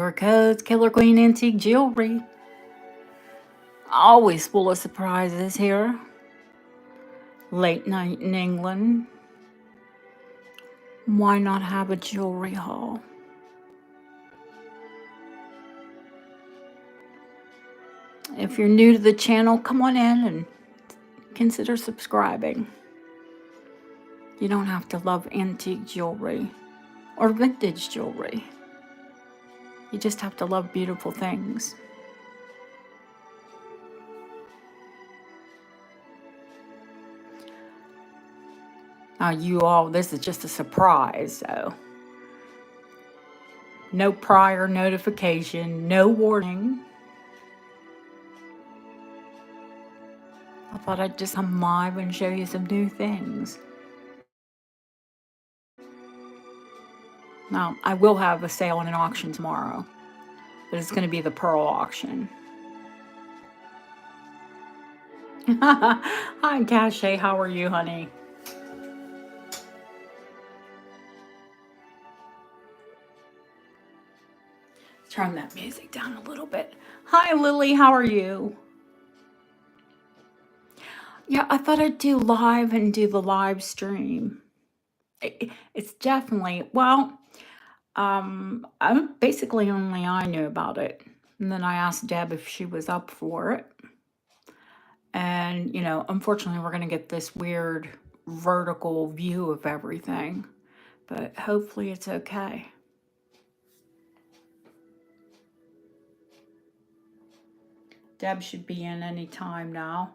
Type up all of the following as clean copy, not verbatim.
Codes, Killer Queen Antique Jewelry. Always full of surprises here. Late night in England. Why not have a jewelry haul? If you're new to the channel, come on in and consider subscribing. You don't have to love antique jewelry or vintage jewelry. You just have to love beautiful things. Now you all, this is just a surprise, so no prior notification, no warning. I thought I'd just come live and show you some new things. Now, I will have a sale and an auction tomorrow, but it's going to be the pearl auction. Hi, Cache. How are you, honey? Turn that music down a little bit. Hi, Lily. How are you? Yeah, I thought I'd do live and do the live stream. It's definitely, well, basically only I knew about it. And then I asked Deb if she was up for it. And, you know, unfortunately, we're going to get this weird vertical view of everything. But hopefully it's okay. Deb should be in any time now.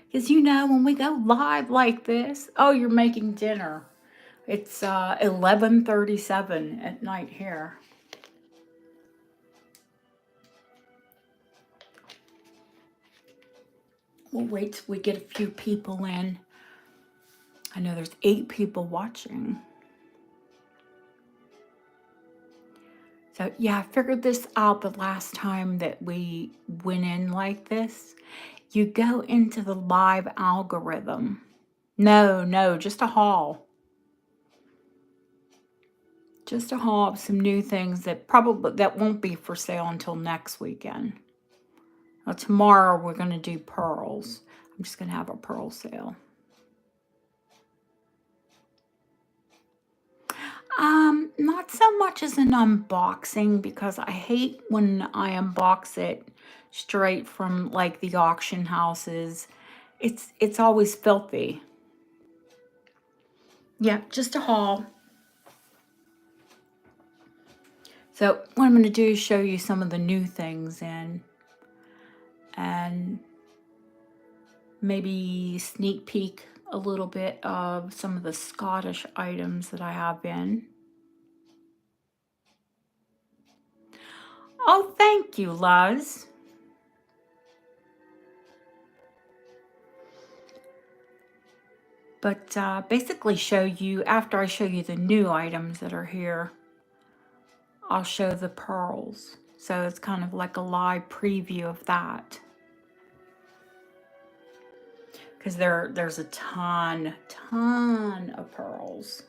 Because, you know, when we go live like this, oh, you're making dinner. It's 11:37 at night here. We'll wait till we get a few people in. I know there's 8 people watching. So, yeah, I figured this out the last time that we went in like this. You go into the live algorithm. No, just a haul. Just a haul of some new things that won't be for sale until next weekend. Now, tomorrow we're going to do pearls. I'm just going to have a pearl sale. Not so much as an unboxing, because I hate when I unbox it straight from like the auction houses. It's always filthy. Yeah, just a haul. So what I'm going to do is show you some of the new things in, and maybe sneak peek a little bit of some of the Scottish items that I have in. Oh, thank you, Luz. But basically show you, after I show you the new items that are here, I'll show the pearls. So it's kind of like a live preview of that. Because there's a ton of pearls.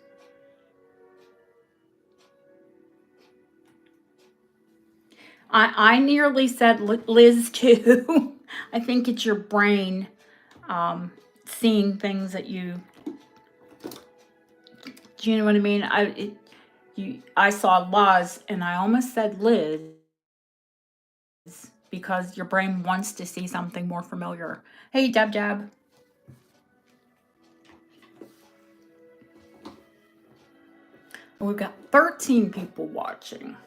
I nearly said Liz too. I think it's your brain seeing things that you... Do you know what I mean? I saw Liz and I almost said Liz because your brain wants to see something more familiar. Hey, Deb. We've got 13 people watching.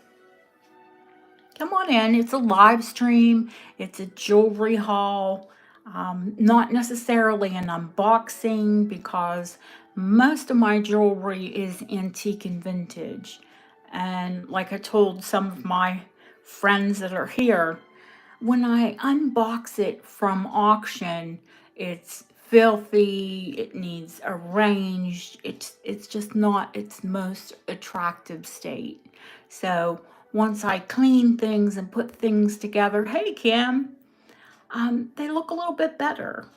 Come on in. It's a live stream. It's a jewelry haul. Not necessarily an unboxing, because most of my jewelry is antique and vintage. And like I told some of my friends that are here, when I unbox it from auction, it's filthy, it needs arranged, it's just not its most attractive state. So once I clean things and put things together, hey Kim, they look a little bit better.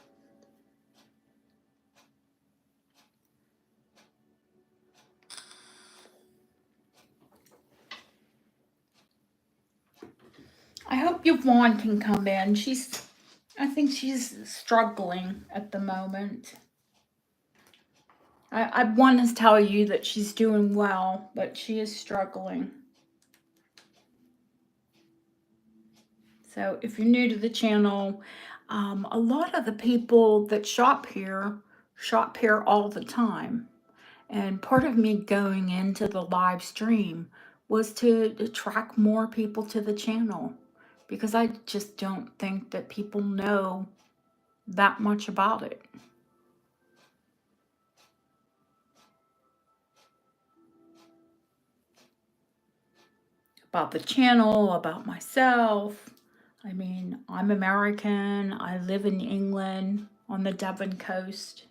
I hope Yvonne can come in. I think she's struggling at the moment. I want to tell you that she's doing well, but she is struggling. So if you're new to the channel, a lot of the people that shop here all the time. And part of me going into the live stream was to attract more people to the channel, because I just don't think that people know that much about it. About the channel, about myself. I mean, I'm American. I live in England on the Devon coast.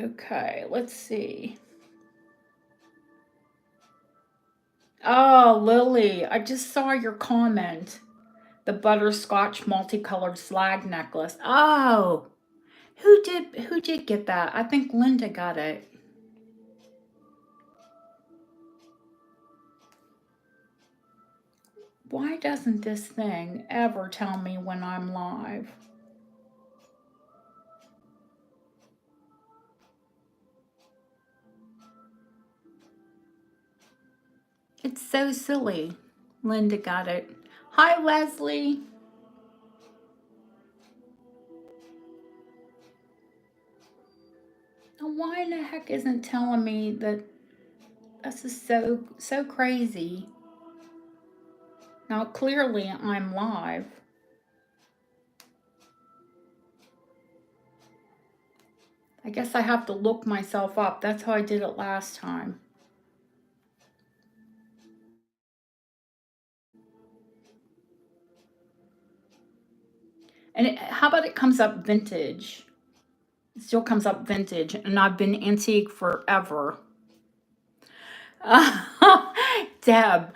Okay, let's see. Oh, Lily, I just saw your comment. The butterscotch multicolored slag necklace. Oh, who did get that? I think Linda got it. Why doesn't this thing ever tell me when I'm live? It's so silly. Linda got it. Hi, Leslie. Now, why in the heck isn't telling me that this is so crazy? Now, clearly I'm live. I guess I have to look myself up. That's how I did it last time. And how about it comes up vintage? It still comes up vintage, and I've been antique forever. Deb,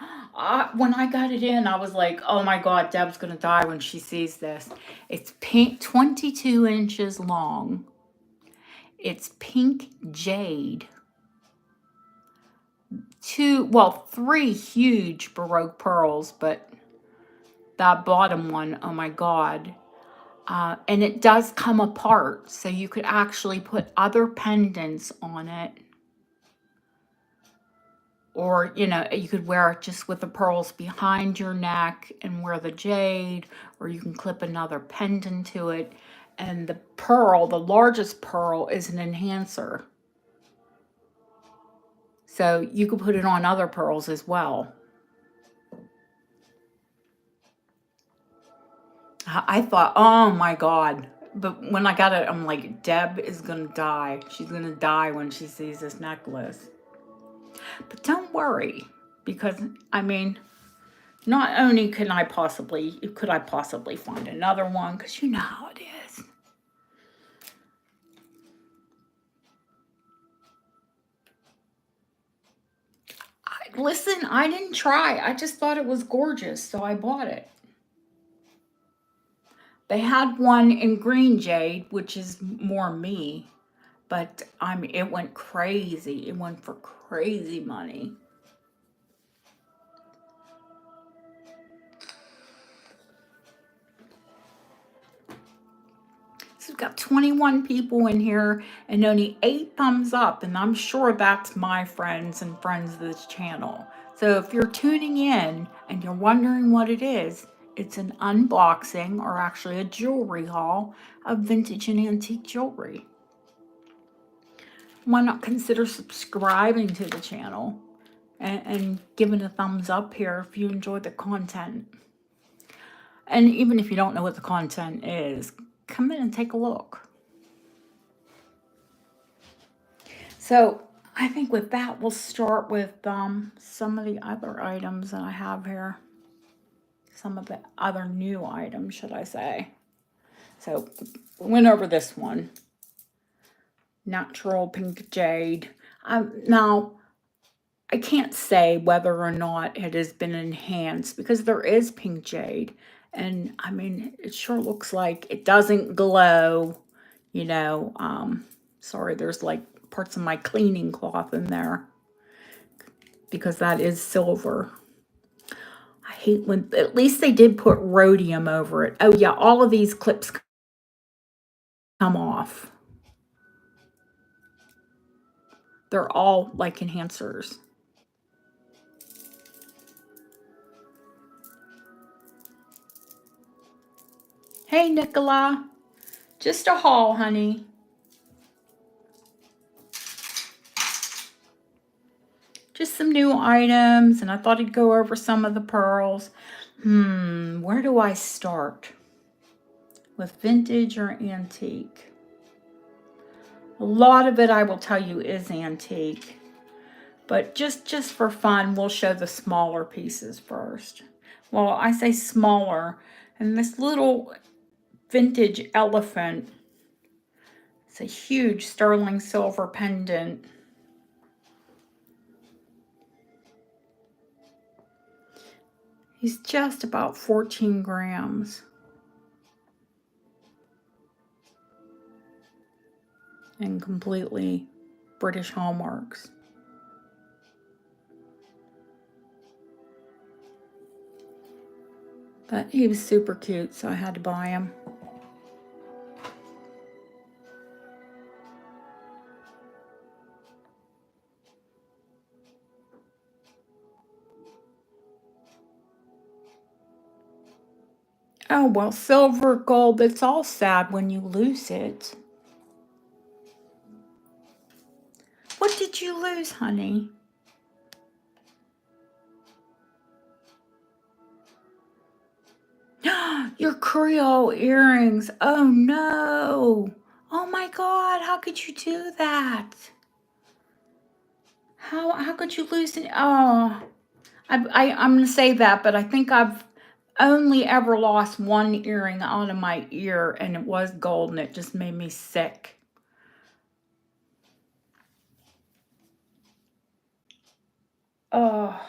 when I got it in, I was like, oh my God, Deb's going to die when she sees this. It's pink, 22 inches long. It's pink jade. Three huge Baroque pearls, but that bottom one, oh my God. And it does come apart, so you could actually put other pendants on it. Or, you could wear it just with the pearls behind your neck and wear the jade, or you can clip another pendant to it. And the pearl, the largest pearl, is an enhancer. So you could put it on other pearls as well. I thought, oh my God. But when I got it, I'm like, Deb is going to die. She's going to die when she sees this necklace. But don't worry, because, I mean, not only could I possibly find another one, because you know how it is. Listen, I didn't try. I just thought it was gorgeous, so I bought it. They had one in green jade, which is more me, but it went crazy. It went for crazy money. So we've got 21 people in here and only 8 thumbs up, and I'm sure that's my friends and friends of this channel. So if you're tuning in and you're wondering what it is, it's an unboxing, or actually a jewelry haul, of vintage and antique jewelry. Why not consider subscribing to the channel and giving a thumbs up here if you enjoy the content? And even if you don't know what the content is, come in and take a look. So I think with that, we'll start with some of the other items that I have here. Some of the other new items, should I say. So we went over this one. Natural pink jade. Now, I can't say whether or not it has been enhanced, because there is pink jade. And I mean, it sure looks like it doesn't glow, Sorry, there's like parts of my cleaning cloth in there because that is silver. I hate when, at least they did put rhodium over it. Oh yeah, all of these clips come off. They're all like enhancers. Hey, Nicola. Just a haul, honey. Just some new items, and I thought I'd go over some of the pearls. Where do I start? With vintage or antique? A lot of it, I will tell you, is antique. But just for fun, we'll show the smaller pieces first. Well, I say smaller, and this little vintage elephant, it's a huge sterling silver pendant. He's just about 14 grams. And completely British hallmarks. But he was super cute, so I had to buy him. Oh, well, silver, gold, it's all sad when you lose it. What did you lose, honey? Your Creole earrings. Oh, no. Oh, my God. How could you do that? How could you lose it? Oh, I'm going to say that, but I think I've only ever lost one earring out of my ear, and it was gold, and it just made me sick. Oh.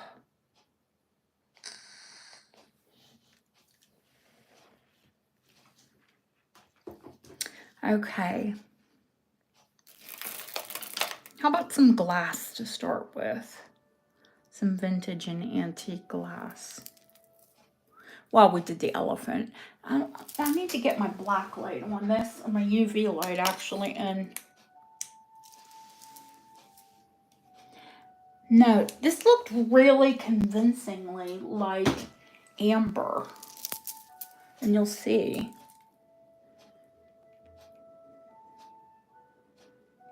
Okay. How about some glass to start with? Some vintage and antique glass. Well, we did the elephant. I need to get my black light on this, or my UV light actually, and no, this looked really convincingly like amber, and you'll see.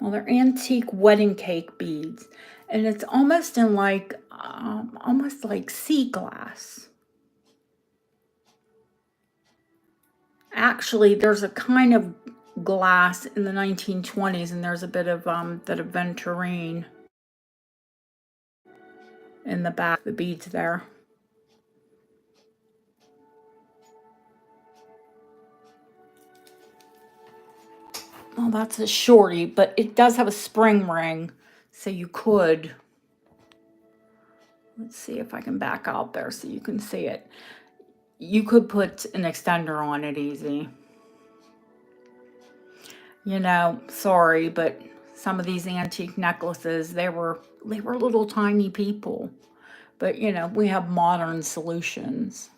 Well, they're antique wedding cake beads, and it's almost in like, almost like sea glass. Actually, there's a kind of glass in the 1920s, and there's a bit of that aventurine in the back, the beads there. Well, that's a shorty, but it does have a spring ring, so you could. Let's see if I can back out there so you can see it. You could put an extender on it easy. You know, sorry, but some of these antique necklaces, they were little tiny people. But, you know, we have modern solutions.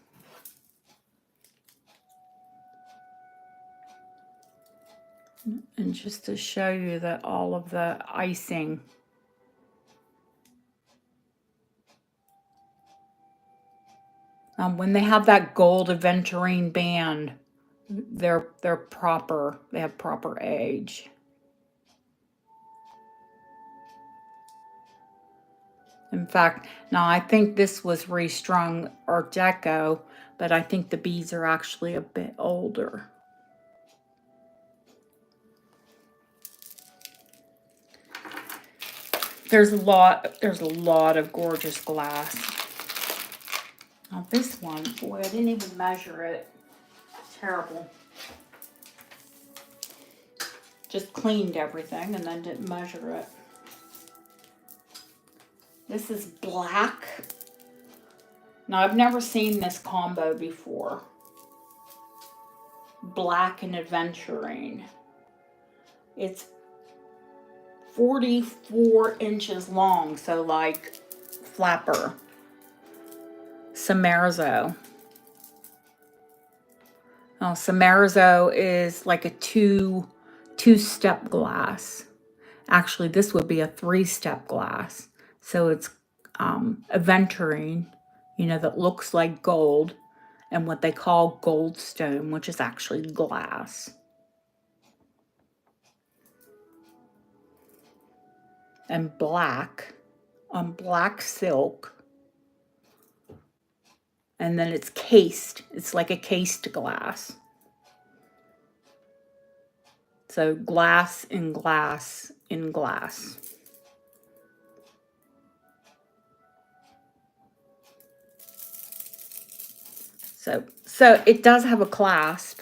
And just to show you that all of the icing. When they have that gold aventurine band, they're proper. They have proper age. In fact, now I think this was restrung Art Deco, but I think the beads are actually a bit older. There's a lot of gorgeous glass. Now this one, boy, I didn't even measure it. Terrible. Just cleaned everything and then didn't measure it. This is black. Now I've never seen this combo before. Black and aventurine. It's 44 inches long. So like flapper. Samarzo. Oh, Samarzo is like a two-step glass. Actually, this would be a three-step glass. So it's aventurine, you know, that looks like gold, and what they call goldstone, which is actually glass. And black, on black silk. And then it's cased. It's like a cased glass. So glass in glass in glass. So it does have a clasp.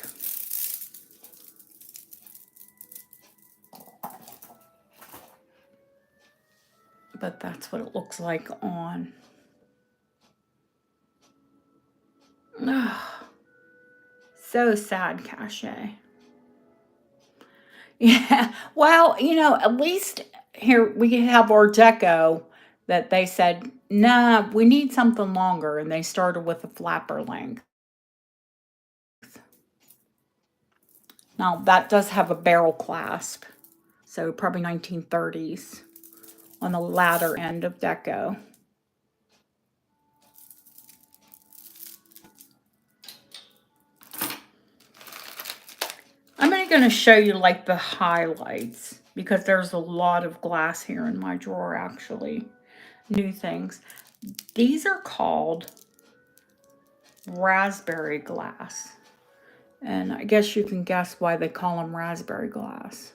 But that's what it looks like on. Oh, so sad, cachet. Yeah, well, you know, at least here we have our deco that they said, nah, we need something longer. And they started with a flapper length. Now, that does have a barrel clasp. So probably 1930s on the latter end of deco. I'm only going to show you like the highlights because there's a lot of glass here in my drawer, actually. New things. These are called raspberry glass. And I guess you can guess why they call them raspberry glass.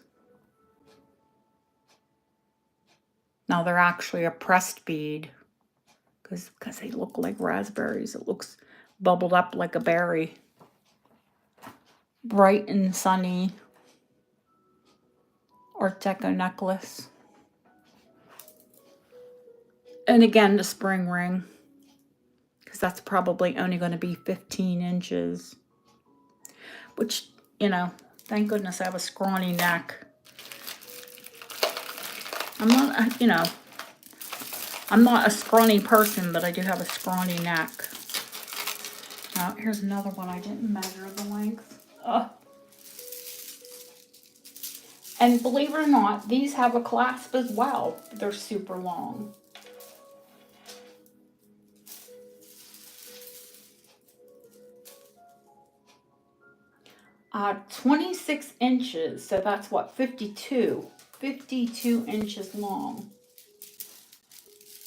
Now they're actually a pressed bead because they look like raspberries. It looks bubbled up like a berry. Bright and sunny Art Deco necklace. And again, the spring ring, because that's probably only going to be 15 inches. Which, you know, thank goodness I have a scrawny neck. I'm not, you know, I'm not a scrawny person, but I do have a scrawny neck. Oh, here's another one. I didn't measure the length. And believe it or not, these have a clasp as well. They're super long. Uh, 26 inches, so that's what, 52 inches long.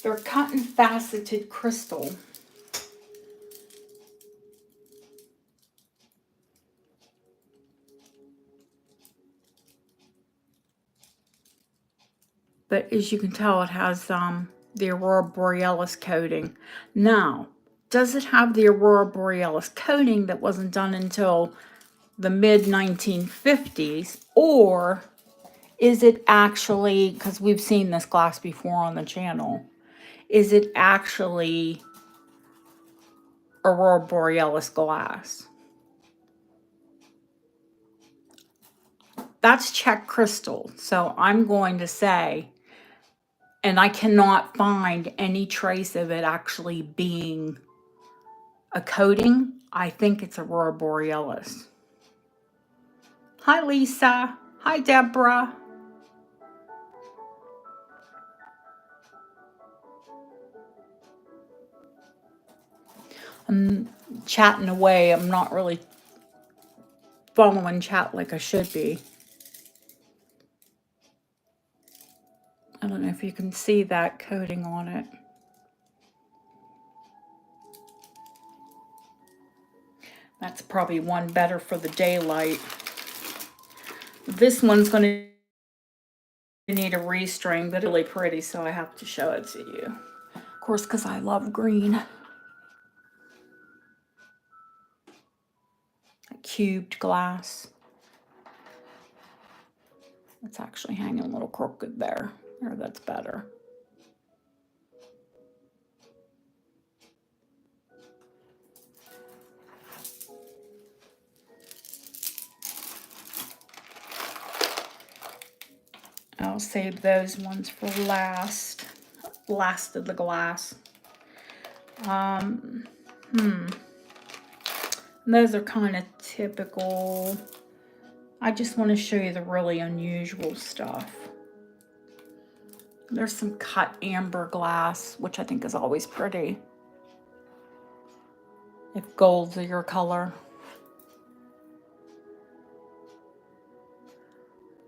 They're cut and faceted crystal. But as you can tell, it has the Aurora Borealis coating. Now, does it have the Aurora Borealis coating that wasn't done until the mid-1950s? Or is it actually, because we've seen this glass before on the channel, is it actually Aurora Borealis glass? That's Czech crystal. So I'm going to say, and I cannot find any trace of it actually being a coating. I think it's Aurora Borealis. Hi, Lisa. Hi, Deborah. I'm chatting away. I'm not really following chat like I should be. I don't know if you can see that coating on it. That's probably one better for the daylight. This one's going to need a restring, but it's really pretty, so I have to show it to you. Of course, because I love green. A cubed glass. It's actually hanging a little crooked there. There, that's better. I'll save those ones for last. Last of the glass. Those are kind of typical. I just want to show you the really unusual stuff. There's some cut amber glass, which I think is always pretty. If gold's your color.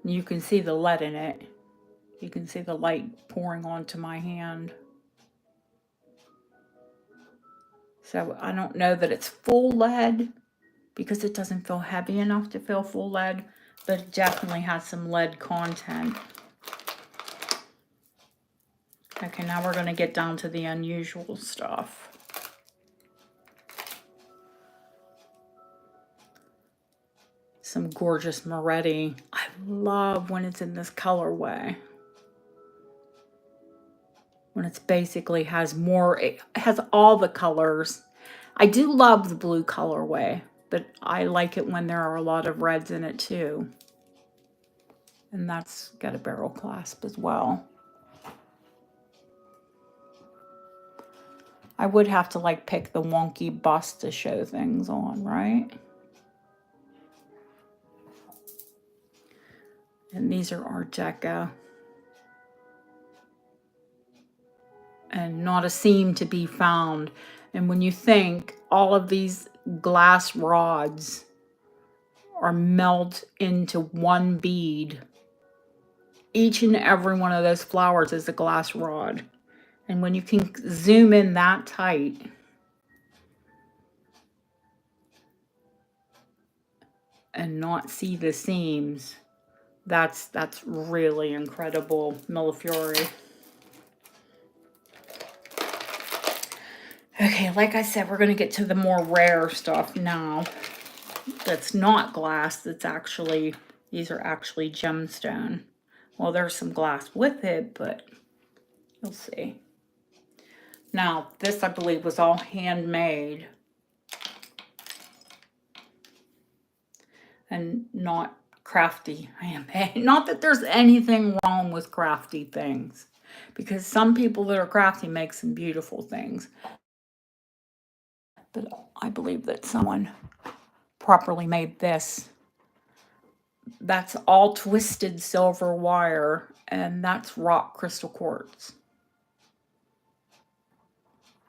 You can see the lead in it. You can see the light pouring onto my hand. So I don't know that it's full lead because it doesn't feel heavy enough to feel full lead, but it definitely has some lead content. Okay, now we're going to get down to the unusual stuff. Some gorgeous Moretti. I love when it's in this colorway. When it's basically has more, it has all the colors. I do love the blue colorway, but I like it when there are a lot of reds in it too. And that's got a barrel clasp as well. I would have to like pick the wonky bust to show things on, right? And these are Art Deco. And not a seam to be found. And when you think all of these glass rods are melt into one bead, each and every one of those flowers is a glass rod. And when you can zoom in that tight, and not see the seams, that's really incredible Millefiori. Okay, like I said, we're going to get to the more rare stuff now. That's not glass, that's actually, these are actually gemstone. Well, there's some glass with it, but you'll see. Now, this I believe was all handmade. And not crafty handmade. Not that there's anything wrong with crafty things. Because some people that are crafty make some beautiful things. But I believe that someone properly made this. That's all twisted silver wire, and that's rock crystal quartz.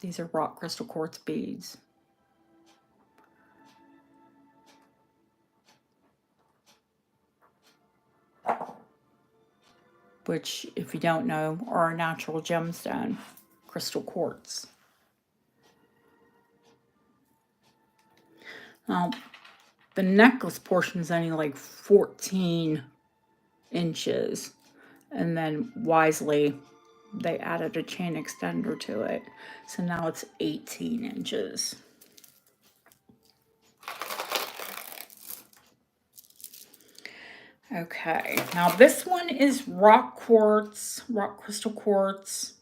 These are rock crystal quartz beads. Which, if you don't know, are a natural gemstone, crystal quartz. Now, the necklace portion is only like 14 inches. And then wisely, they added a chain extender to it. So now it's 18 inches. Okay, now this one is rock quartz, rock crystal quartz,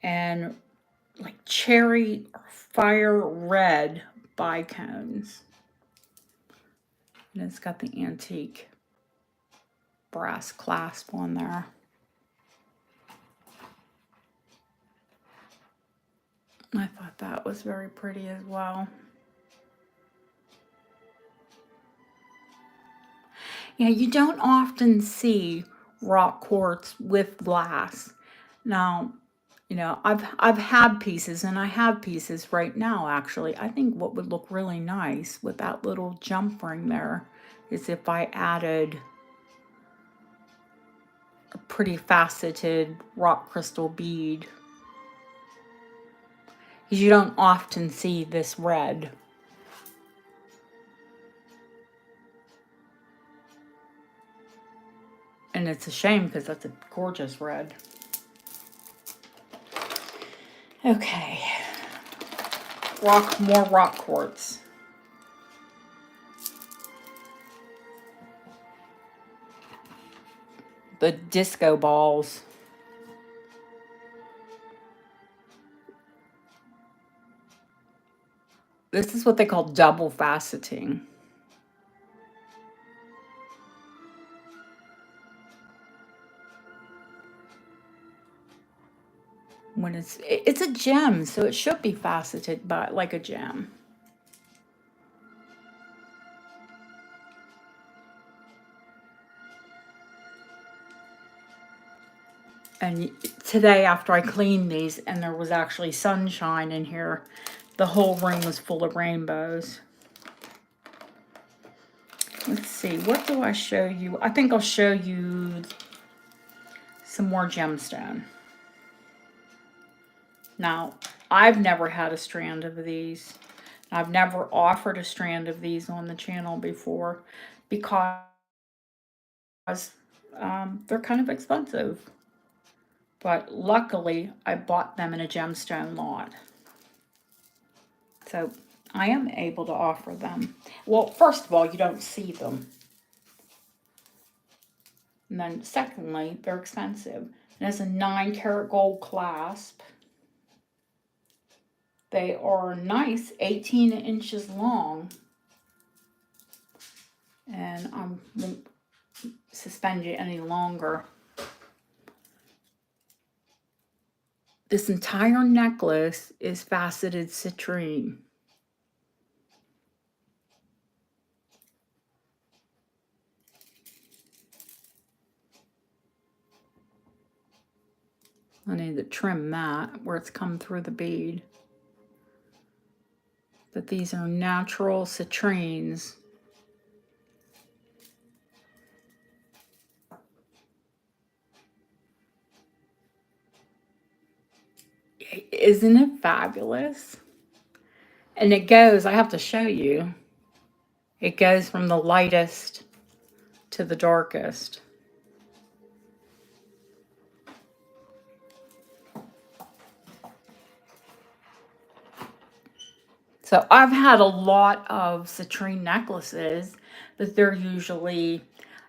and like cherry or fire red bicones. And it's got the antique brass clasp on there. I thought that was very pretty as well. Yeah, you don't often see rock quartz with glass. Now, you know, I've had pieces, and I have pieces right now, actually. I think what would look really nice with that little jump ring there is if I added a pretty faceted rock crystal bead. Because you don't often see this red. And it's a shame because that's a gorgeous red. Okay. More rock quartz. The disco balls. This is what they call double faceting. when it's a gem, so it should be faceted, but like a gem. And today, after I cleaned these, and there was actually sunshine in here, the whole room was full of rainbows. Let's see, what do I show you? I think I'll show you some more gemstone. Now, I've never had a strand of these. I've never offered a strand of these on the channel before because they're kind of expensive. But luckily, I bought them in a gemstone lot. So I am able to offer them. Well, first of all, you don't see them. And then secondly, they're expensive. It has a 9-karat gold clasp. They are nice, 18 inches long. And I won't suspend it any longer. This entire necklace is faceted citrine. I need to trim that where it's come through the bead. But these are natural citrines. Isn't it fabulous? And it goes, I have to show you, it goes from the lightest to the darkest. So I've had a lot of citrine necklaces, but they're usually,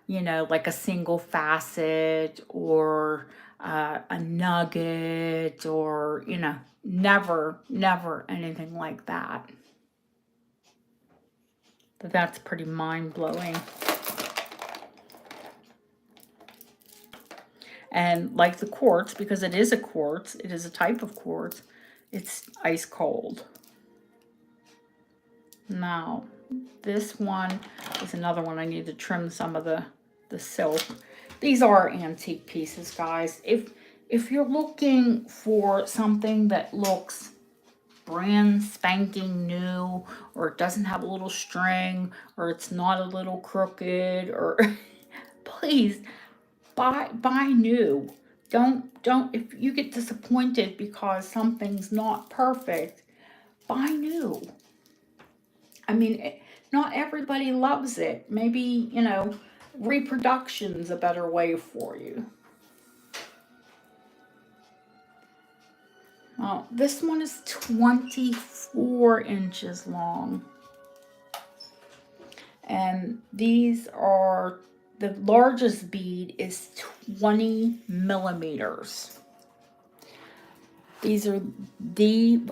you know, like a single facet or a nugget or, you know, never anything like that. But that's pretty mind-blowing. And like the quartz, because it is a quartz, it is a type of quartz, it's ice cold. Now, this one is another one I need to trim some of the silk. These are antique pieces, guys. If you're looking for something that looks brand spanking new, or it doesn't have a little string, or it's not a little crooked, or please buy new. Don't if you get disappointed because something's not perfect, buy new. I mean, not everybody loves it. Maybe, you know, reproduction's a better way for you. Well, this one is 24 inches long. And these are, the largest bead is 20 millimeters. These are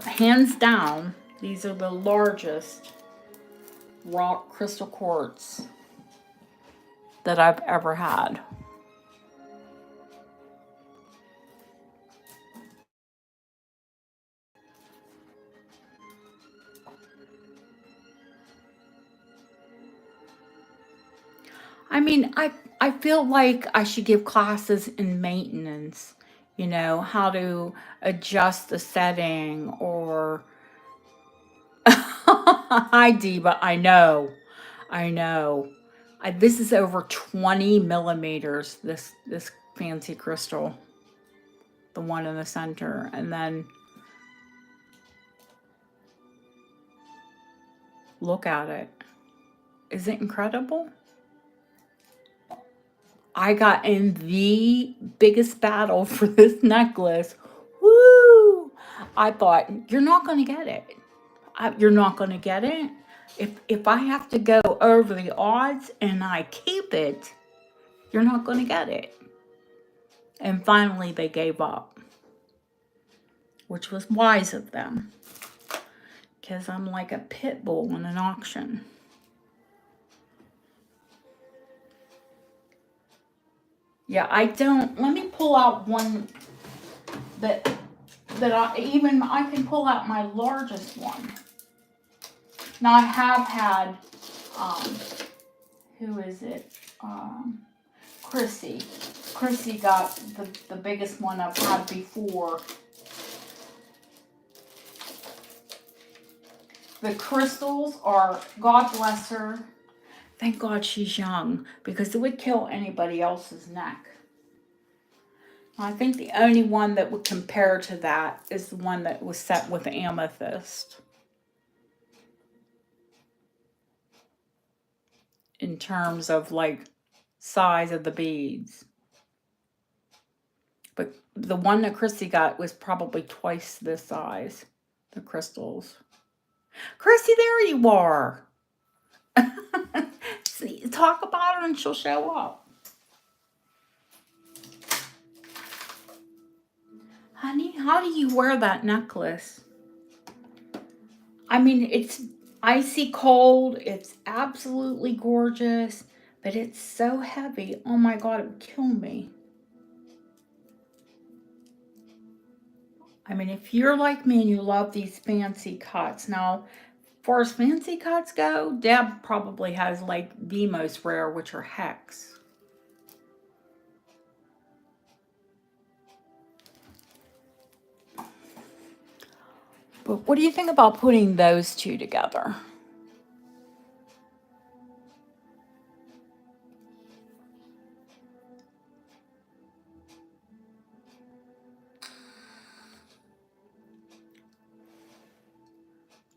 hands down, these are the largest rock crystal quartz that I've ever had. I mean, I feel like I should give classes in maintenance, you know, how to adjust the setting or hi Diva, I know. This is over 20 millimeters, this fancy crystal, the one in the center, and then look at it. Is it incredible? I got in the biggest battle for this necklace. Woo! I thought, you're not going to get it. You're not going to get it. If I have to go over the odds and I keep it, you're not going to get it. And finally they gave up, which was wise of them, because I'm like a pit bull in an auction. Yeah, I don't, let me pull out one that that I can pull out my largest one. Now I have had, who is it? Chrissy. Chrissy got the biggest one I've had before. The crystals are, God bless her. Thank God she's young, because it would kill anybody else's neck. I think the only one that would compare to that is the one that was set with amethyst. In terms of like size of the beads. But the one that Chrissy got was probably twice this size, the crystals. Chrissy, there you are. See, talk about her and she'll show up. Honey, how do you wear that necklace? I mean, it's icy cold. It's absolutely gorgeous, but it's so heavy. Oh my God, it would kill me. I mean, if you're like me and you love these fancy cuts. Now, as far as fancy cuts go, Deb probably has like the most rare, which are hex. But what do you think about putting those two together?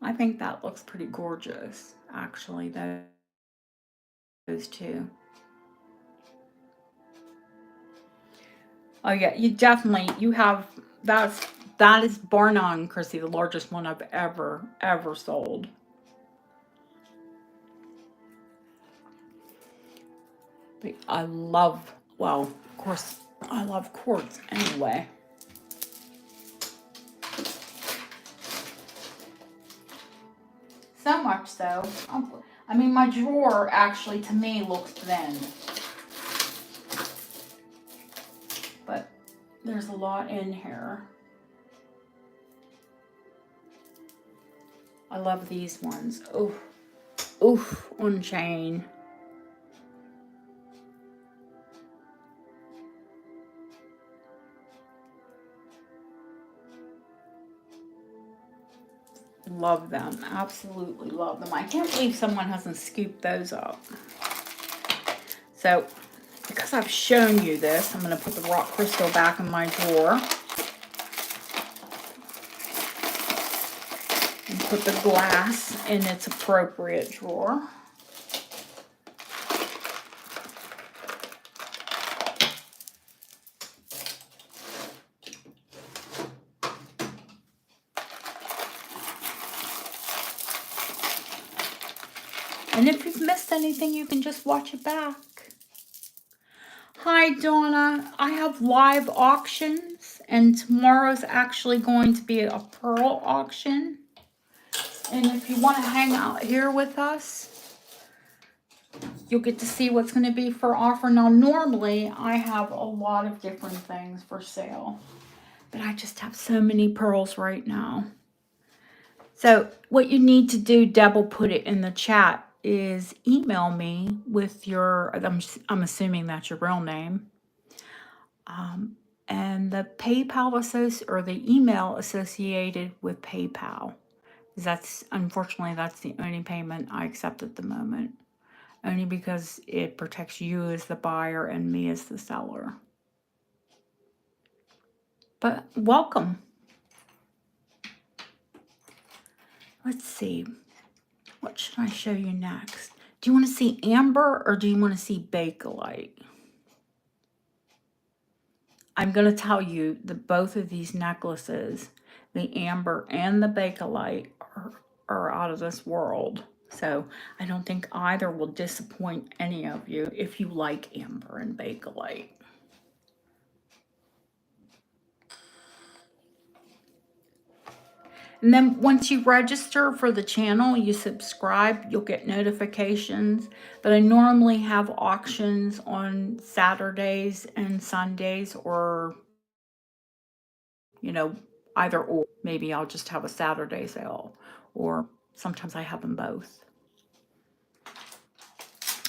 I think that looks pretty gorgeous, actually, those two. Oh yeah, you have, that is bar none, Chrissy, the largest one I've ever sold. But I love, well, of course, I love quartz anyway. So much so. I mean, my drawer actually, to me, looks thin. But there's a lot in here. I love these ones. Oof. Oof, on chain. Love them. Absolutely love them. I can't believe someone hasn't scooped those up. So, because I've shown you this, I'm going to put the rock crystal back in my drawer. And put the glass in its appropriate drawer. And if you've missed anything, you can just watch it back. Hi, Donna. I have live auctions, and tomorrow's actually going to be a pearl auction. And if you want to hang out here with us, you'll get to see what's going to be for offer. Now, normally, I have a lot of different things for sale, but I just have so many pearls right now. So what you need to do, Deb will put it in the chat, is email me with your, I'm assuming that's your real name, and the PayPal or the email associated with PayPal. Unfortunately, that's the only payment I accept at the moment, only because it protects you as the buyer and me as the seller. But welcome. Let's see. What should I show you next? Do you want to see amber or do you want to see Bakelite? I'm going to tell you that both of these necklaces, the amber and the Bakelite, are out of this world. So I don't think either will disappoint any of you if you like amber and Bakelite. And then once you register for the channel, you subscribe, you'll get notifications. But I normally have auctions on Saturdays and Sundays, or, either or. Maybe I'll just have a Saturday sale, or sometimes I have them both.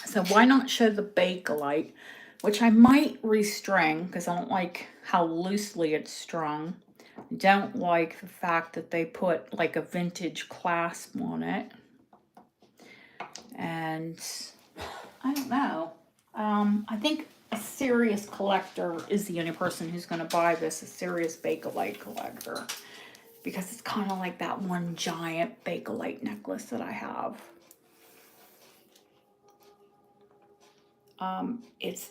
So why not show the Bakelite, which I might restring because I don't like how loosely it's strung. I don't like the fact that they put like a vintage clasp on it. And I don't know. I think a serious collector is the only person who's going to buy this, a serious Bakelite collector. Because it's kind of like that one giant Bakelite necklace that I have. It's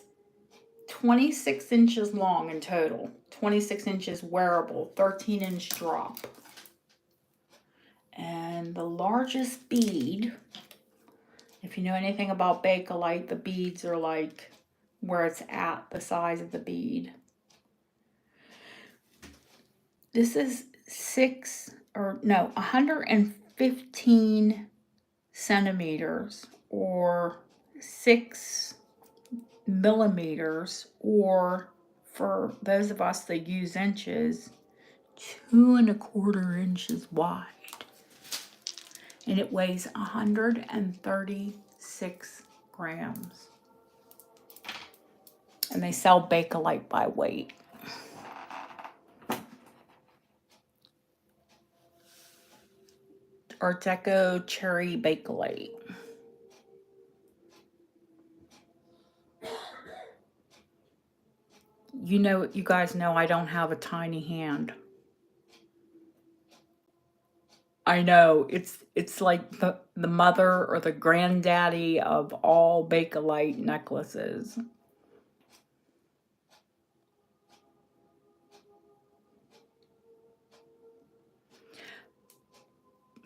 26 inches long in total, 26 inches wearable, 13-inch drop. And the largest bead, if you know anything about Bakelite, the beads are like where it's at, the size of the bead. This is 115 centimeters or 6 millimeters, or for those of us that use inches, 2¼ inches wide. And it weighs 136 grams. And they sell Bakelite by weight. Art Deco Cherry Bakelite. You guys know I don't have a tiny hand. I know, it's like the mother or the granddaddy of all Bakelite necklaces.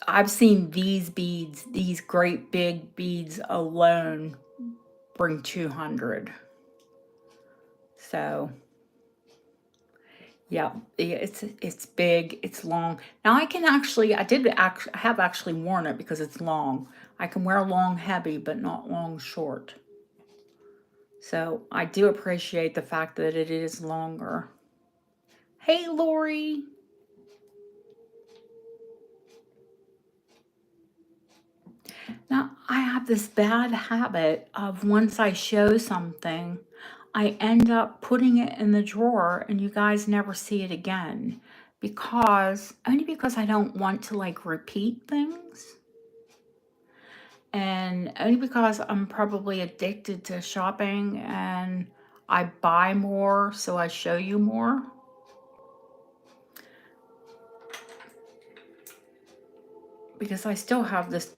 I've seen these beads, these great big beads alone bring 200. So yeah, it's big, it's long. Now I have actually worn it because it's long. I can wear long heavy, but not long short. So I do appreciate the fact that it is longer. Hey, Lori. Now, I have this bad habit of once I show something, I end up putting it in the drawer and you guys never see it again. Only because I don't want to like repeat things. And only because I'm probably addicted to shopping and I buy more, so I show you more. Because I still have this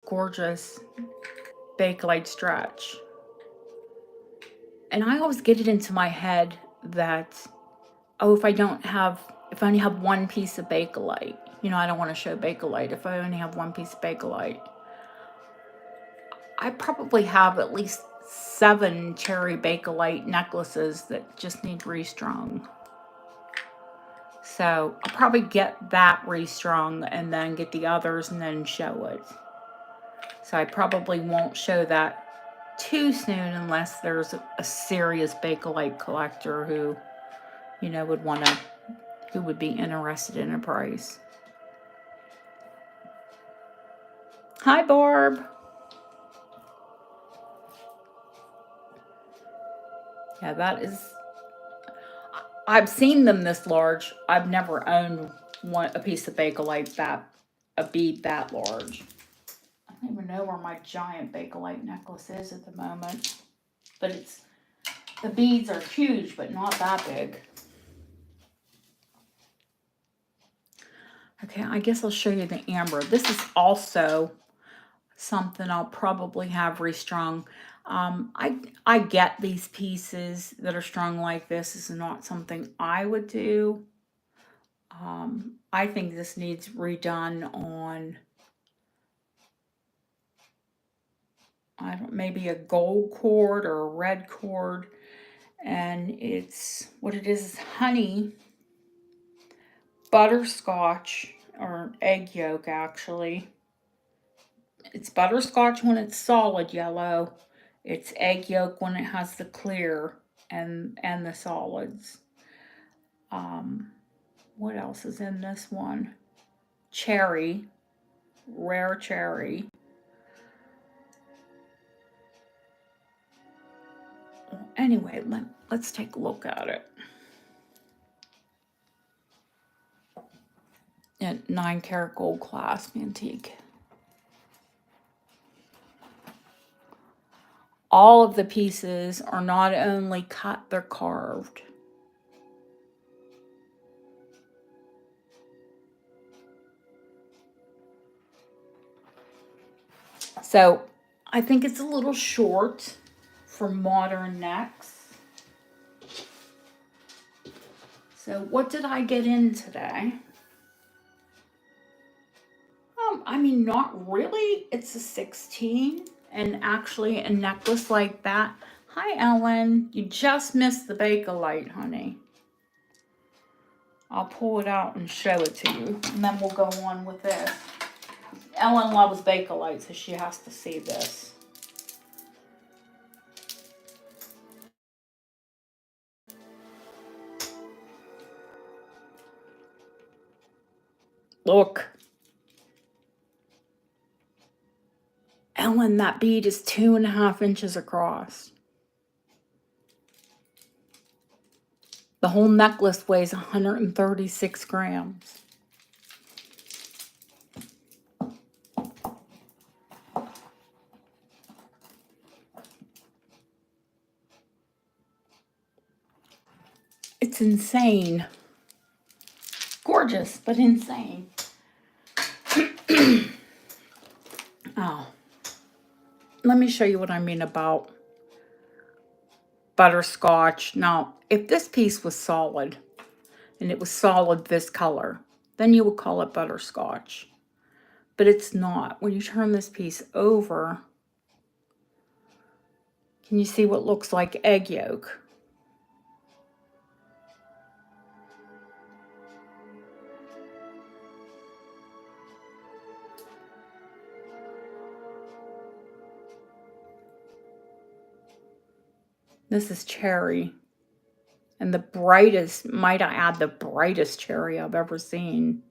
gorgeous Bakelite stretch. And I always get it into my head that, oh, if I only have one piece of Bakelite, I don't want to show Bakelite. If I only have one piece of Bakelite, I probably have at least 7 cherry Bakelite necklaces that just need restrung. So I'll probably get that restrung and then get the others and then show it. So I probably won't show that too soon unless there's a serious Bakelite collector who, who would be interested in a price. Hi, Barb. Yeah, I've seen them this large. I've never owned a piece of Bakelite a bead that large. I don't even know where my giant Bakelite necklace is at the moment. But the beads are huge, but not that big. Okay, I guess I'll show you the amber. This is also something I'll probably have restrung. I get these pieces that are strung like this. This is not something I would do. I think this needs redone on maybe a gold cord or a red cord. And what it is honey, butterscotch, or egg yolk actually. It's butterscotch when it's solid yellow. It's egg yolk when it has the clear and the solids. What else is in this one? Cherry, rare cherry. Anyway, let's take a look at it. And 9-karat gold clasp antique. All of the pieces are not only cut, they're carved. So I think it's a little short for modern necks. So what did I get in today? I mean, not really. It's a 16, and actually a necklace like that. Hi, Ellen. You just missed the Bakelite, honey. I'll pull it out and show it to you, and then we'll go on with this. Ellen loves Bakelite, so she has to see this. Look. Ellen, that bead is 2.5 inches across. The whole necklace weighs 136 grams. It's insane. Gorgeous, but insane. Oh. Let me show you what I mean about butterscotch. Now, if this piece was solid, and it was solid this color, then you would call it butterscotch. But it's not. When you turn this piece over, can you see what looks like egg yolk? This is cherry. And the brightest, might I add, the brightest cherry I've ever seen.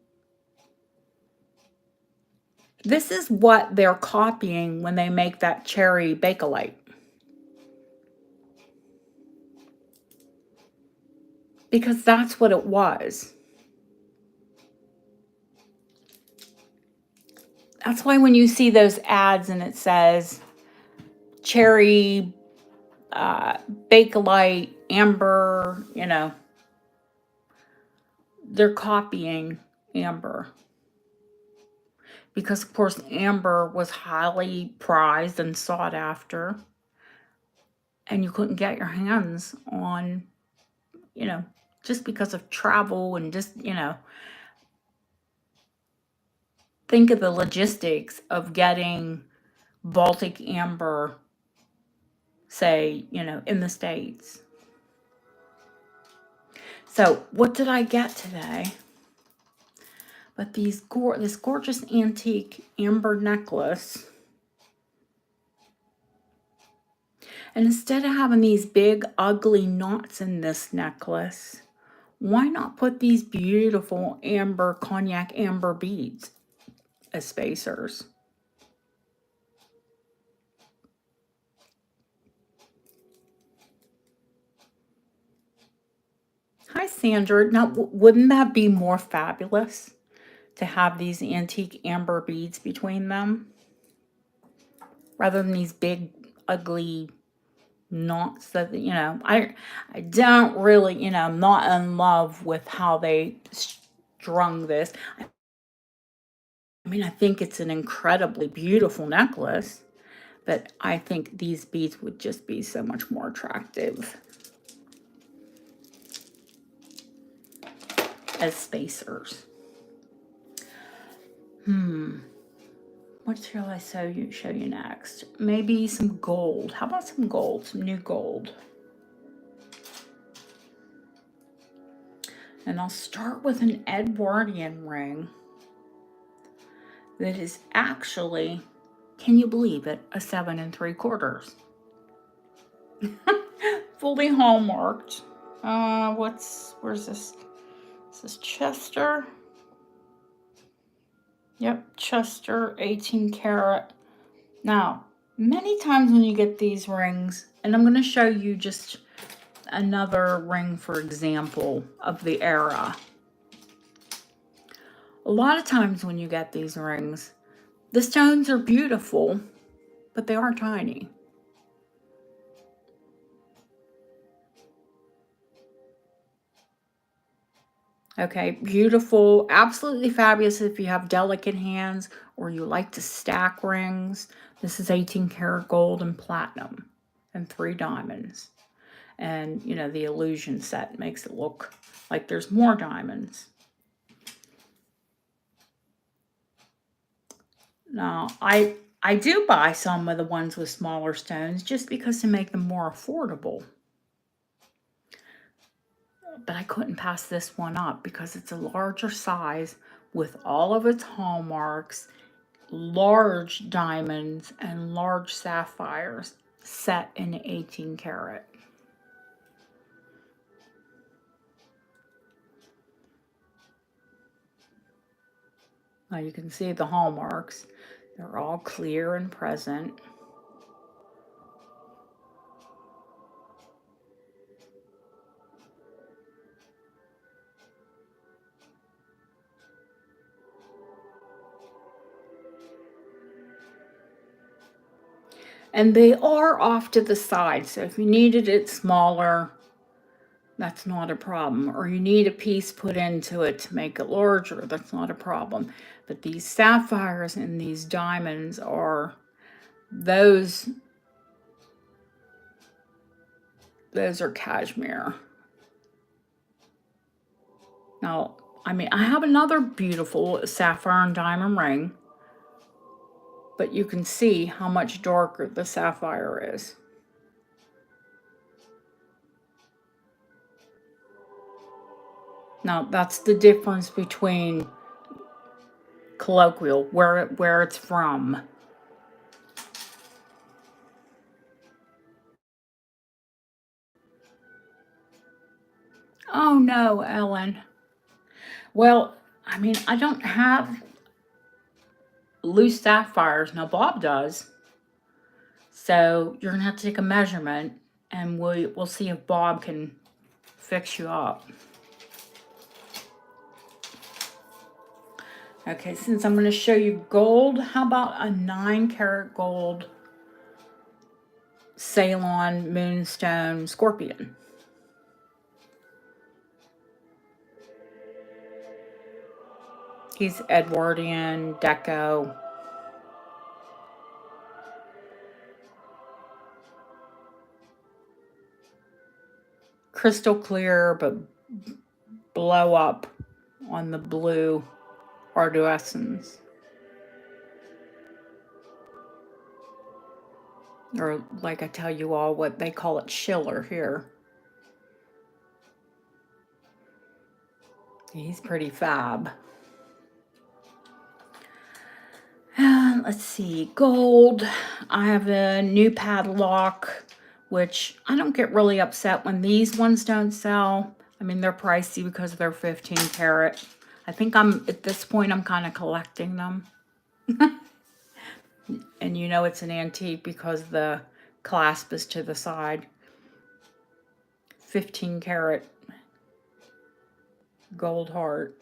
This is what they're copying when they make that cherry Bakelite. Because that's what it was. That's why when you see those ads and it says cherry, Bakelite, amber, you know, they're copying amber. Because, of course, amber was highly prized and sought after. And you couldn't get your hands on, you know, just because of travel and just, you know, think of the logistics of getting Baltic amber, say, you know, in the States. So what did I get today? But this gorgeous antique amber necklace. And instead of having these big ugly knots in this necklace, why not put these beautiful amber, cognac amber beads as spacers? Hi, Sandra. Now, wouldn't that be more fabulous to have these antique amber beads between them rather than these big, ugly knots that, you know, I don't really, you know, I'm not in love with how they strung this. I mean, I think it's an incredibly beautiful necklace, but I think these beads would just be so much more attractive as spacers. What shall I show you next? Maybe some gold. How about some gold? Some new gold. And I'll start with an Edwardian ring that is actually, can you believe it, a 7 3/4. Fully hallmarked. Where's this? This is Chester. Yep, Chester, 18 karat. Now, many times when you get these rings, and I'm going to show you just another ring for example of the era. A lot of times when you get these rings, the stones are beautiful, but they are tiny. Okay, beautiful, absolutely fabulous if you have delicate hands or you like to stack rings. This is 18 karat gold and platinum and 3 diamonds. And, you know, the illusion set makes it look like there's more diamonds. Now, I do buy some of the ones with smaller stones just because to make them more affordable. But I couldn't pass this one up because it's a larger size with all of its hallmarks, large diamonds, and large sapphires set in 18 karat. Now you can see the hallmarks. They're all clear and present. And they are off to the side, so if you needed it smaller, that's not a problem. Or you need a piece put into it to make it larger, that's not a problem. But these sapphires and these diamonds are, those are cashmere. Now, I mean, I have another beautiful sapphire and diamond ring, but you can see how much darker the sapphire is. Now, that's the difference between colloquial, where it's from. Oh no, Ellen. Well, I mean, I don't have loose sapphires. Now, Bob does. So you're going to have to take a measurement, and we'll see if Bob can fix you up. Okay, since I'm going to show you gold, how about a 9 karat gold Ceylon Moonstone Scorpion? He's Edwardian, Deco. Crystal clear, but blow up on the blue arduescence. Or like I tell you all, what they call it, Schiller here. He's pretty fab. Let's see, gold. I have a new padlock, which I don't get really upset when these ones don't sell. I mean, they're pricey because they're 15 karat. I think at this point, I'm kind of collecting them. And you know it's an antique because the clasp is to the side. 15 karat gold heart.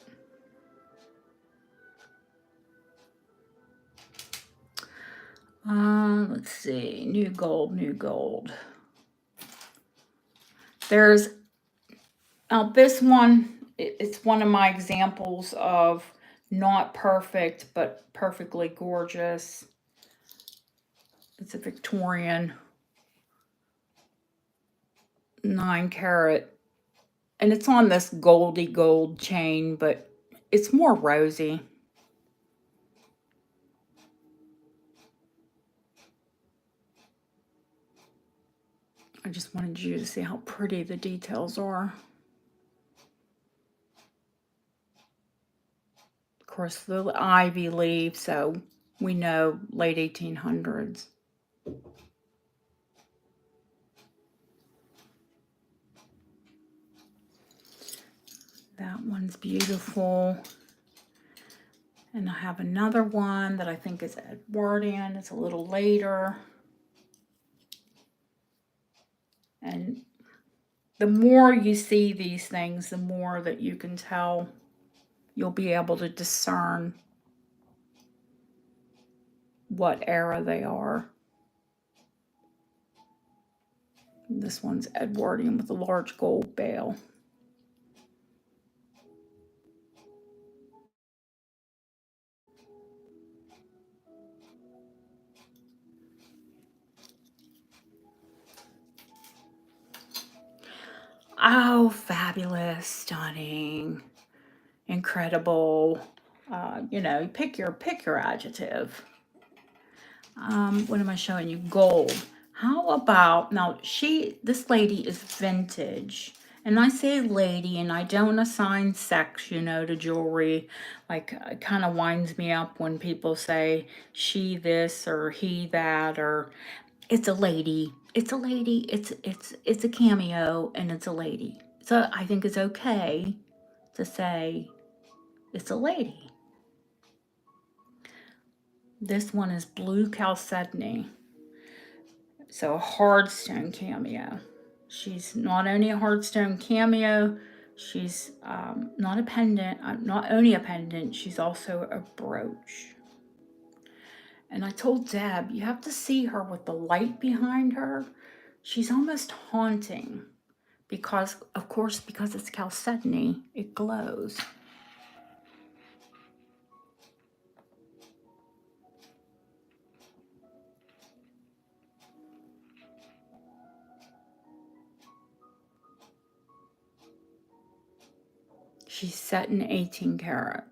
Let's see, new gold, new gold. There's, now this one, it's one of my examples of not perfect, but perfectly gorgeous. It's a Victorian 9 karat. And it's on this goldy gold chain, but it's more rosy. I just wanted you to see how pretty the details are. Of course, the ivy leaf, so we know late 1800s. That one's beautiful. And I have another one that I think is Edwardian. It's a little later. And the more you see these things, the more that you can tell, you'll be able to discern what era they are. This one's Edwardian with a large gold bale. Oh, fabulous, stunning, incredible. You know, pick your adjective. What am I showing you? Gold. How about, now this lady is vintage. And I say lady, and I don't assign sex, you know, to jewelry. Like, it kind of winds me up when people say she this or he that, or it's a lady. It's a lady. It's a cameo, and it's a lady. So I think it's okay to say it's a lady. This one is blue chalcedony. So a Hardstone cameo. She's not only a Hardstone cameo, she's not a pendant, not only a pendant, she's also a brooch. And I told Deb, you have to see her with the light behind her. She's almost haunting because, of course, because it's chalcedony, it glows. She's set in 18 karat.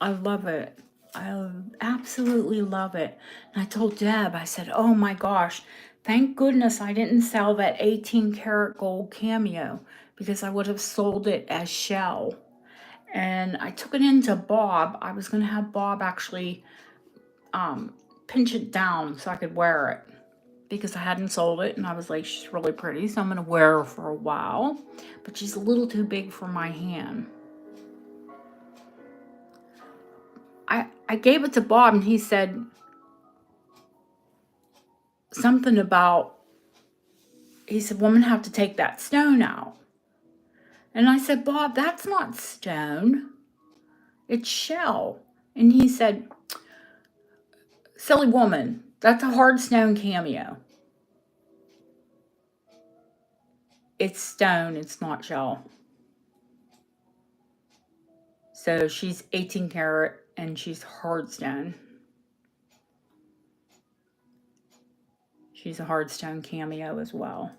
I love it. I absolutely love it. And I told Deb, I said, oh my gosh, thank goodness I didn't sell that 18 karat gold cameo because I would have sold it as shell. And I took it into Bob. I was going to have Bob actually pinch it down so I could wear it because I hadn't sold it. And I was like, she's really pretty, so I'm going to wear her for a while. But she's a little too big for my hand. I gave it to Bob, and he said something about, he said, well, I'm going to have to take that stone out. And I said, Bob, that's not stone. It's shell. And he said, silly woman, that's a Hardstone cameo. It's stone, it's not shell. So she's 18 karat and she's Hardstone. She's a Hardstone cameo as well.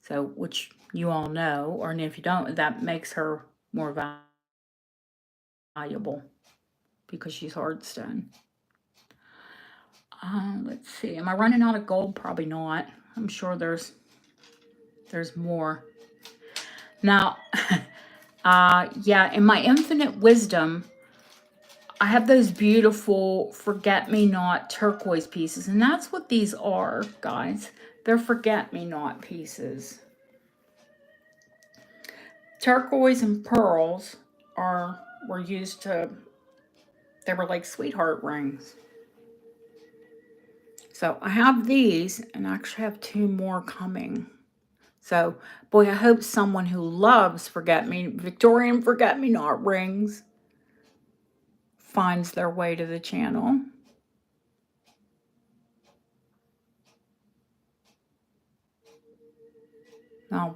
So, which you all know, or if you don't, that makes her more valuable because she's Hardstone. Let's see. Am I running out of gold? Probably not. I'm sure there's more. Now, yeah, in my infinite wisdom, I have those beautiful forget-me-not turquoise pieces, and that's what these are, guys. They're forget-me-not pieces. Turquoise and pearls were used to, they were like sweetheart rings. So I have these, and I actually have 2 more coming. So, boy, I hope someone who loves Victorian forget-me-not rings finds their way to the channel. Now,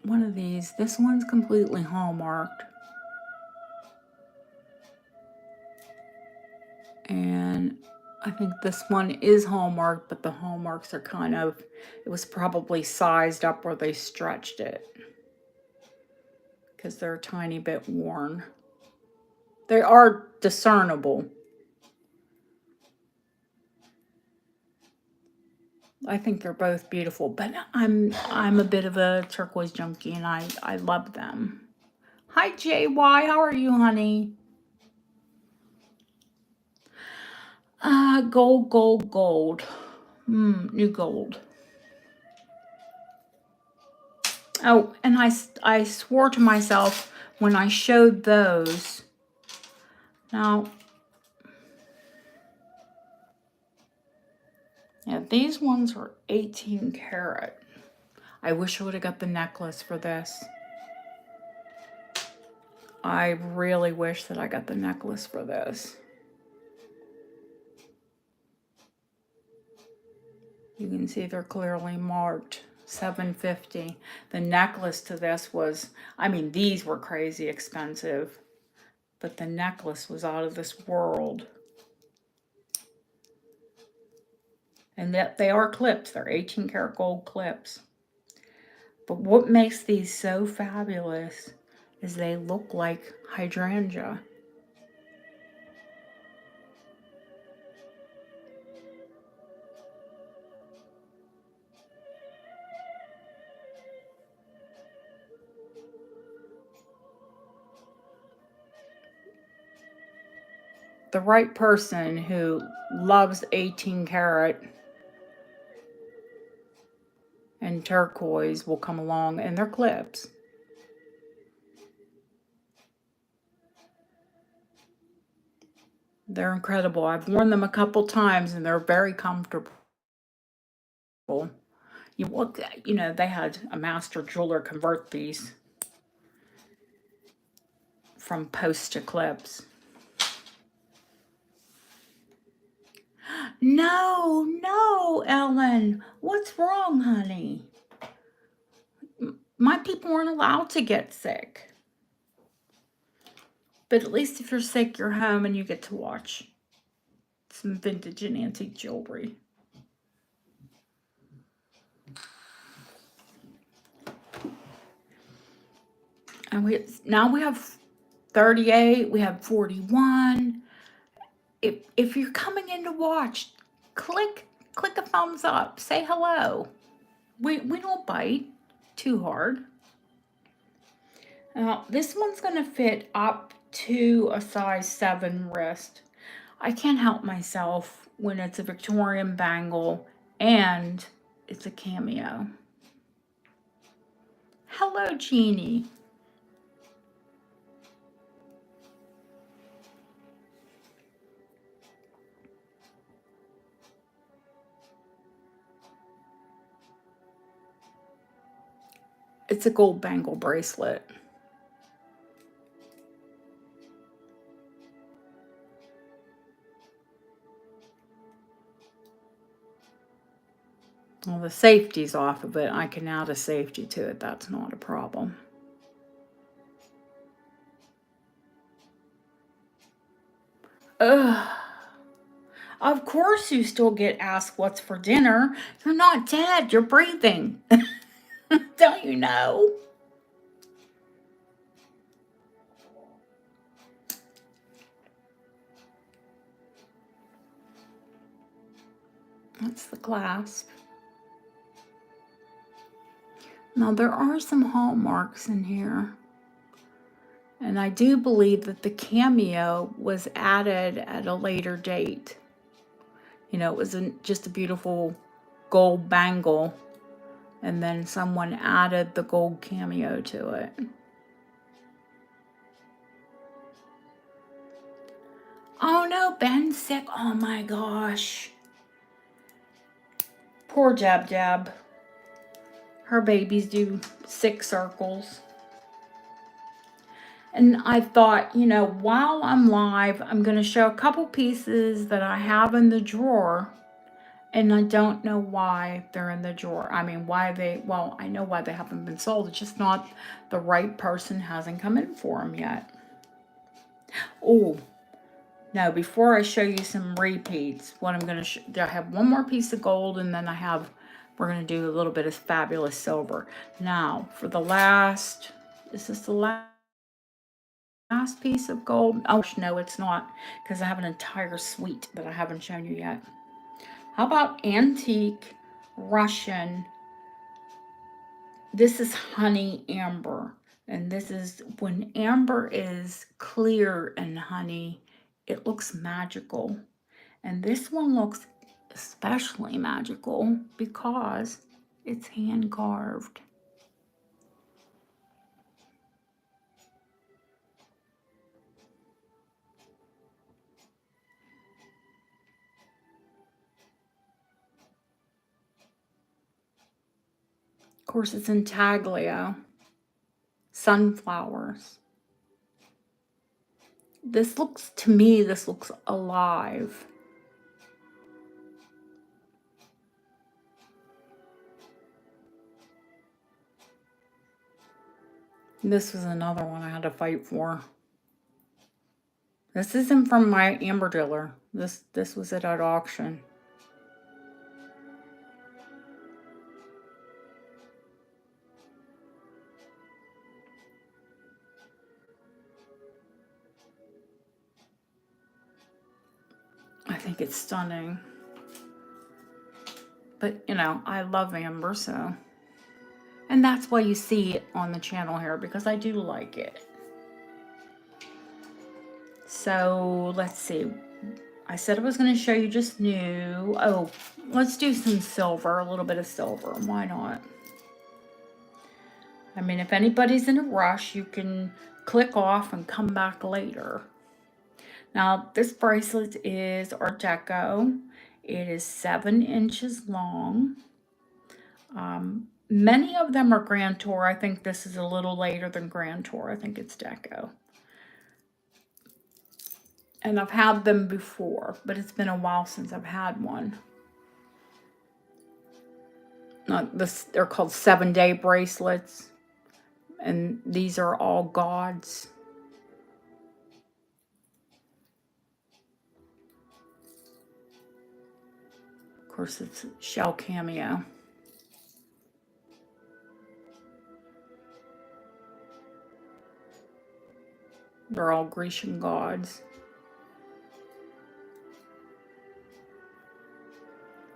one of these, this one's completely hallmarked. And I think this one is hallmarked, but the hallmarks are kind of, it was probably sized up where they stretched it because they're a tiny bit worn. They are discernible. I think they're both beautiful, but I'm a bit of a turquoise junkie, and I love them. Hi JY, how are you, honey? Gold, gold, gold. New gold. Oh, and I swore to myself when I showed those. Now, yeah, these ones are 18 karat. I wish I would have got the necklace for this. I really wish that I got the necklace for this. You can see they're clearly marked $750. The necklace to this was, I mean, these were crazy expensive, but the necklace was out of this world. And that they are clips. They're 18 karat gold clips. But what makes these so fabulous is they look like hydrangea. The right person who loves 18 karat and turquoise will come along, and they're clips. They're incredible. I've worn them a couple times and they're very comfortable. You look, you know, they had a master jeweler convert these from post to clips. No, no, Ellen. What's wrong, honey? My people weren't allowed to get sick. But at least if you're sick, you're home and you get to watch some vintage and antique jewelry. And now we have 38, we have 41. If you're coming in to watch, click a thumbs up, say hello. We don't bite too hard. Now this one's gonna fit up to a size 7 wrist. I can't help myself when it's a Victorian bangle and it's a cameo. Hello, Jeannie. It's a gold bangle bracelet. Well, the safety's off of it. I can add a safety to it. That's not a problem. Ugh. Of course you still get asked what's for dinner. You're not dead. You're breathing. Don't you know? That's the clasp. Now there are some hallmarks in here. And I do believe that the cameo was added at a later date. You know, it was just a beautiful gold bangle, and then someone added the gold cameo to it. Oh no, Ben's sick. Oh my gosh. Poor Jab Jab. Her babies do 6 circles. And I thought, you know, while I'm live, I'm going to show a couple pieces that I have in the drawer. And I don't know why they're in the drawer. I mean, well, I know why they haven't been sold. It's just not the right person hasn't come in for them yet. Oh, no, before I show you some repeats, what I'm going to I have one more piece of gold, and then we're going to do a little bit of fabulous silver. Now, for the last, is this the last piece of gold? Oh, no, it's not, because I have an entire suite that I haven't shown you yet. How about antique Russian. This is honey amber. And this is, when amber is clear and honey, it looks magical. And this one looks especially magical because it's hand carved. Of course, it's intaglio. Sunflowers. This looks, to me, this looks alive. This was another one I had to fight for. This isn't from my amber dealer. This was at auction. I think it's stunning. But, you know, I love amber, so. And that's why you see it on the channel here, because I do like it. So, let's see. I said I was going to show you just new. Oh, let's do some silver, a little bit of silver. Why not? I mean, if anybody's in a rush, you can click off and come back later. Now, this bracelet is Art Deco. It is 7 inches long. Many of them are Grand Tour. I think this is a little later than Grand Tour. I think it's Deco. And I've had them before, but it's been a while since I've had one. They're called 7-day bracelets. And these are all gods. Of course, it's shell cameo. They're all Grecian gods.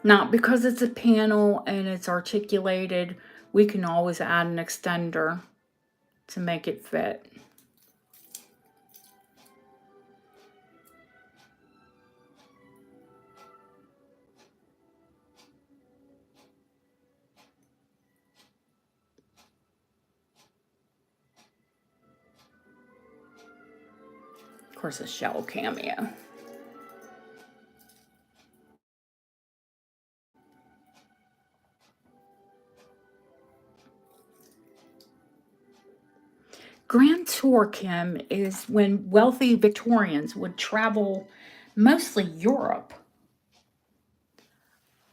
Now, because it's a panel and it's articulated, we can always add an extender to make it fit. Of course, a shell cameo. Grand Tour, Kim, is when wealthy Victorians would travel mostly Europe.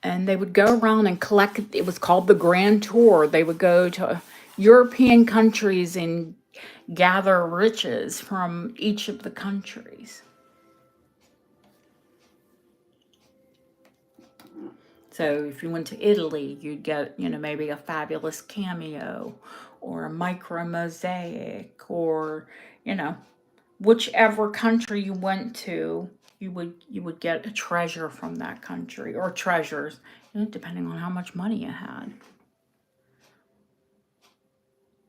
And they would go around and collect, it was called the Grand Tour. They would go to European countries and gather riches from each of the countries. So if you went to Italy, you'd get, you know, maybe a fabulous cameo or a micro mosaic, or, you know, whichever country you went to, you would get a treasure from that country, or treasures, you know, depending on how much money you had.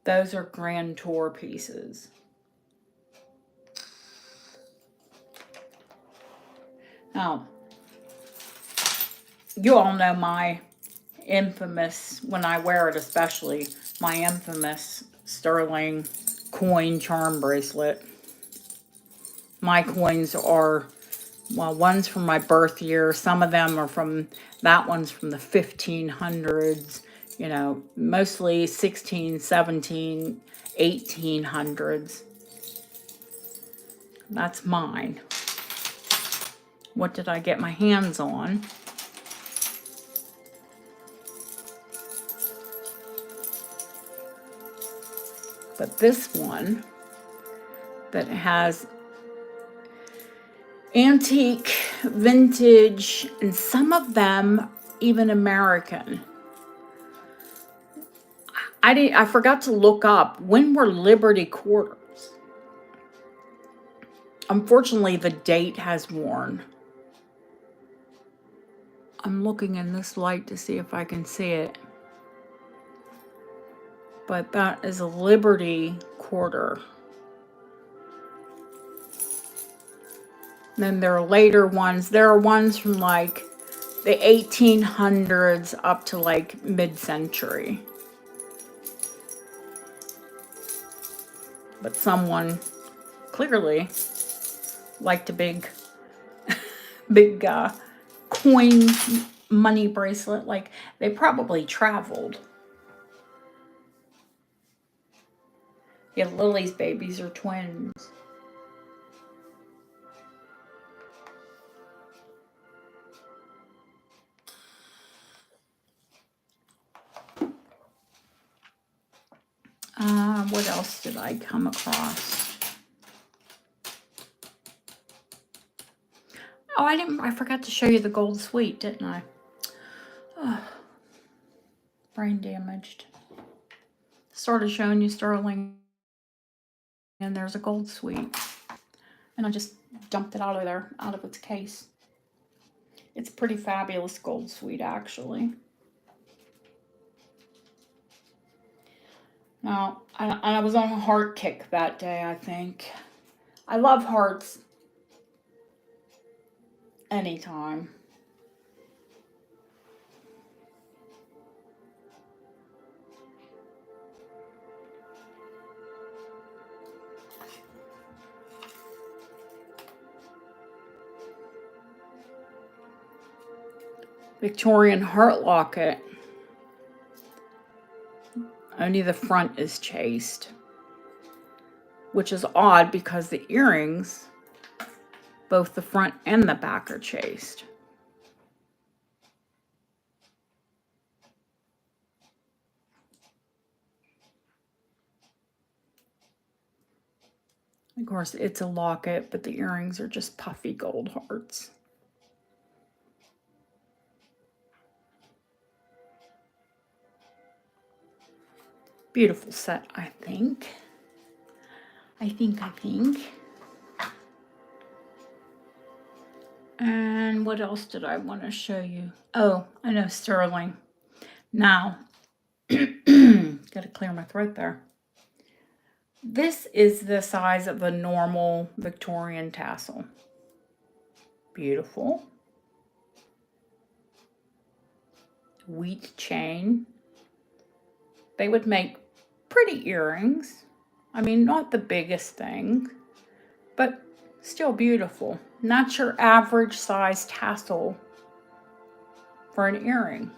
Those are Grand Tour pieces. Now, you all know my infamous, when I wear it especially, my infamous sterling coin charm bracelet. My coins are, well, one's from my birth year. Some of them are from, that one's from the 1500s, you know, mostly 16, 17, 1800s. That's mine. What did I get my hands on? But this one that has antique, vintage, and some of them even American. I forgot to look up, when were Liberty quarters? Unfortunately, the date has worn. I'm looking in this light to see if I can see it. But that is a Liberty quarter. Then there are later ones. There are ones from like the 1800s up to like mid-century. But someone clearly liked a big coin money bracelet. Like they probably traveled. Yeah, Lily's babies are twins. What else did I come across? Oh, I forgot to show you the gold suite, didn't I? Oh, brain damaged. Started showing you sterling, and there's a gold suite. And I just dumped it out of there, out of its case. It's a pretty fabulous gold suite, actually. Now, I was on a heart kick that day, I think. I love hearts anytime. Victorian heart locket. Only the front is chased, which is odd because the earrings, both the front and the back, are chased. Of course, it's a locket, but the earrings are just puffy gold hearts. Beautiful set, I think. I think. And what else did I want to show you? Oh, I know, sterling. Now, gotta clear my throat there. This is the size of a normal Victorian tassel. Beautiful. Wheat chain. They would make pretty earrings. I mean, not the biggest thing, but still beautiful. Not your average size tassel for an earring.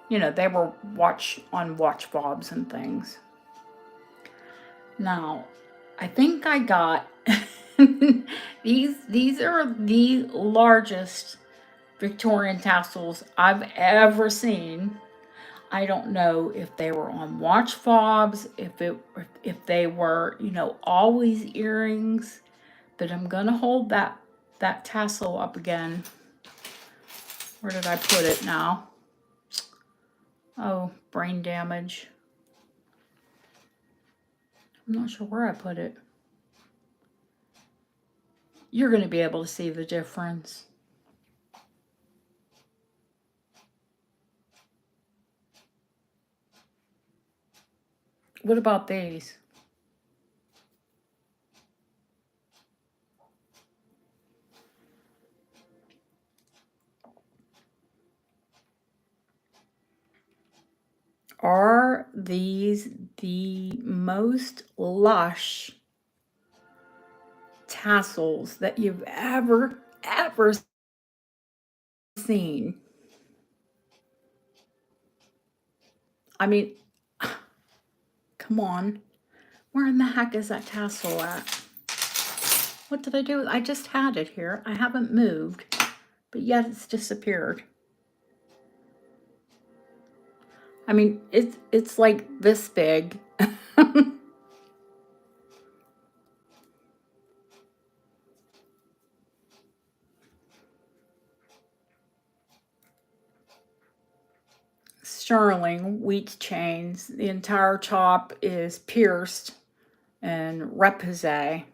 You know, they were on watch fobs and things. Now, I think I got these are the largest Victorian tassels I've ever seen. I don't know if they were on watch fobs, if they were, you know, always earrings, but I'm gonna hold that tassel up again. Where did I put it now? Oh, brain damage. I'm not sure where I put it. You're gonna be able to see the difference. What about these? Are these the most lush tassels that you've ever seen? I mean, come on. Where in the heck is that tassel at? What did I do? I just had it here. I haven't moved, but yet it's disappeared. I mean, it's like this big. Sterling wheat chains. The entire top is pierced and repoussé,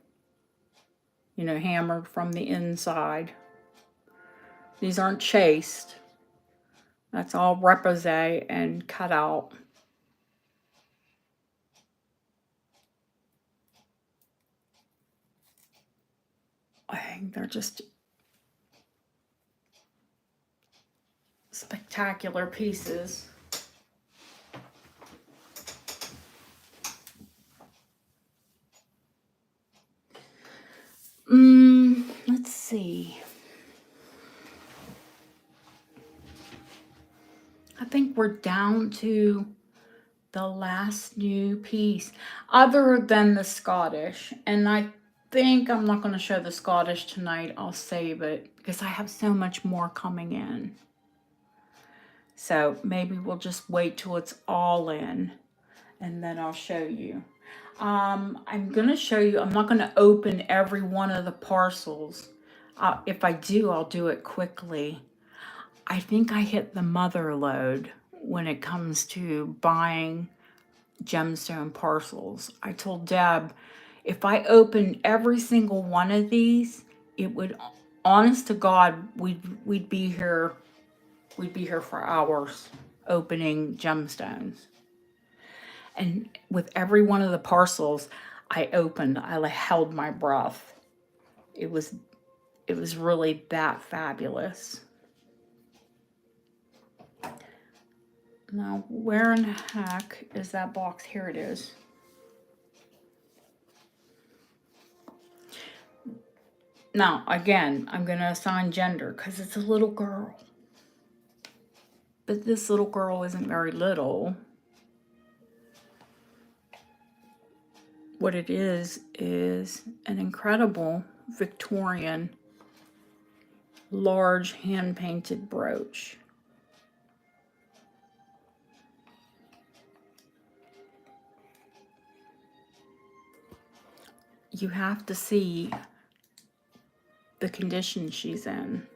you know, hammered from the inside. These aren't chased. That's all repose and cut out. I think they're just spectacular pieces. Let's see. I think we're down to the last new piece, other than the Scottish. And I think I'm not going to show the Scottish tonight. I'll save it because I have so much more coming in. So maybe we'll just wait till it's all in and then I'll show you. I'm going to show you, I'm not going to open every one of the parcels. If I do, I'll do it quickly. I think I hit the mother lode when it comes to buying gemstone parcels. I told Deb, if I opened every single one of these, it would, honest to God, we'd be here for hours opening gemstones. And with every one of the parcels I opened, I held my breath. It was really that fabulous. Now, where in the heck is that box? Here it is. Now, again, I'm going to assign gender because it's a little girl. But this little girl isn't very little. What it is an incredible Victorian large hand-painted brooch. You have to see the condition she's in.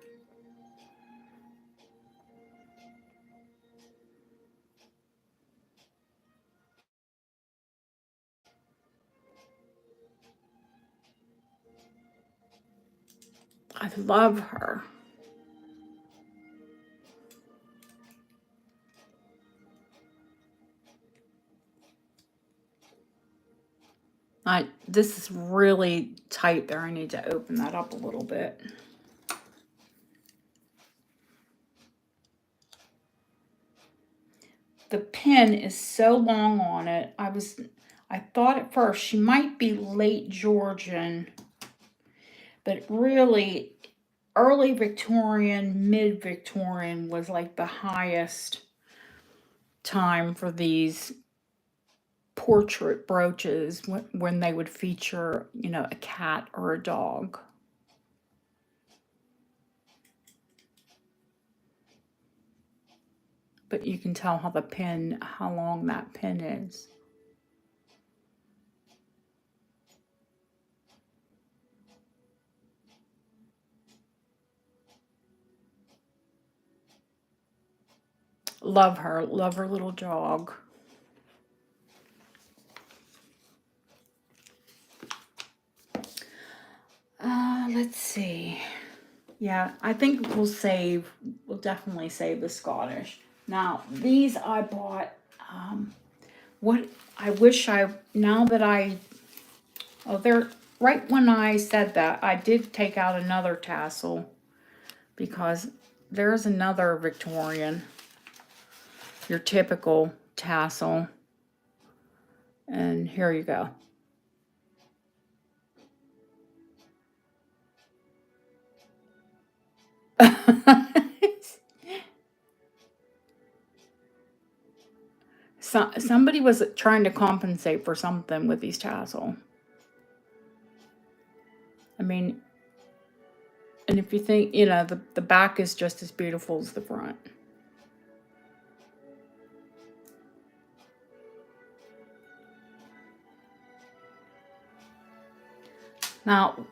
I love her. This is really tight there. I need to open that up a little bit. The pin is so long on it. I thought at first she might be late Georgian, but really early Victorian, mid-Victorian was like the highest time for these portrait brooches when they would feature, you know, a cat or a dog. But you can tell how long that pin is. Love her little dog. Let's see. Yeah, I think we'll definitely save the Scottish. Now, these I bought, right when I said that, I did take out another tassel because there's another Victorian, your typical tassel. And here you go. Somebody was trying to compensate for something with these tassels. I mean, and if you think, you know, the back is just as beautiful as the front. Now,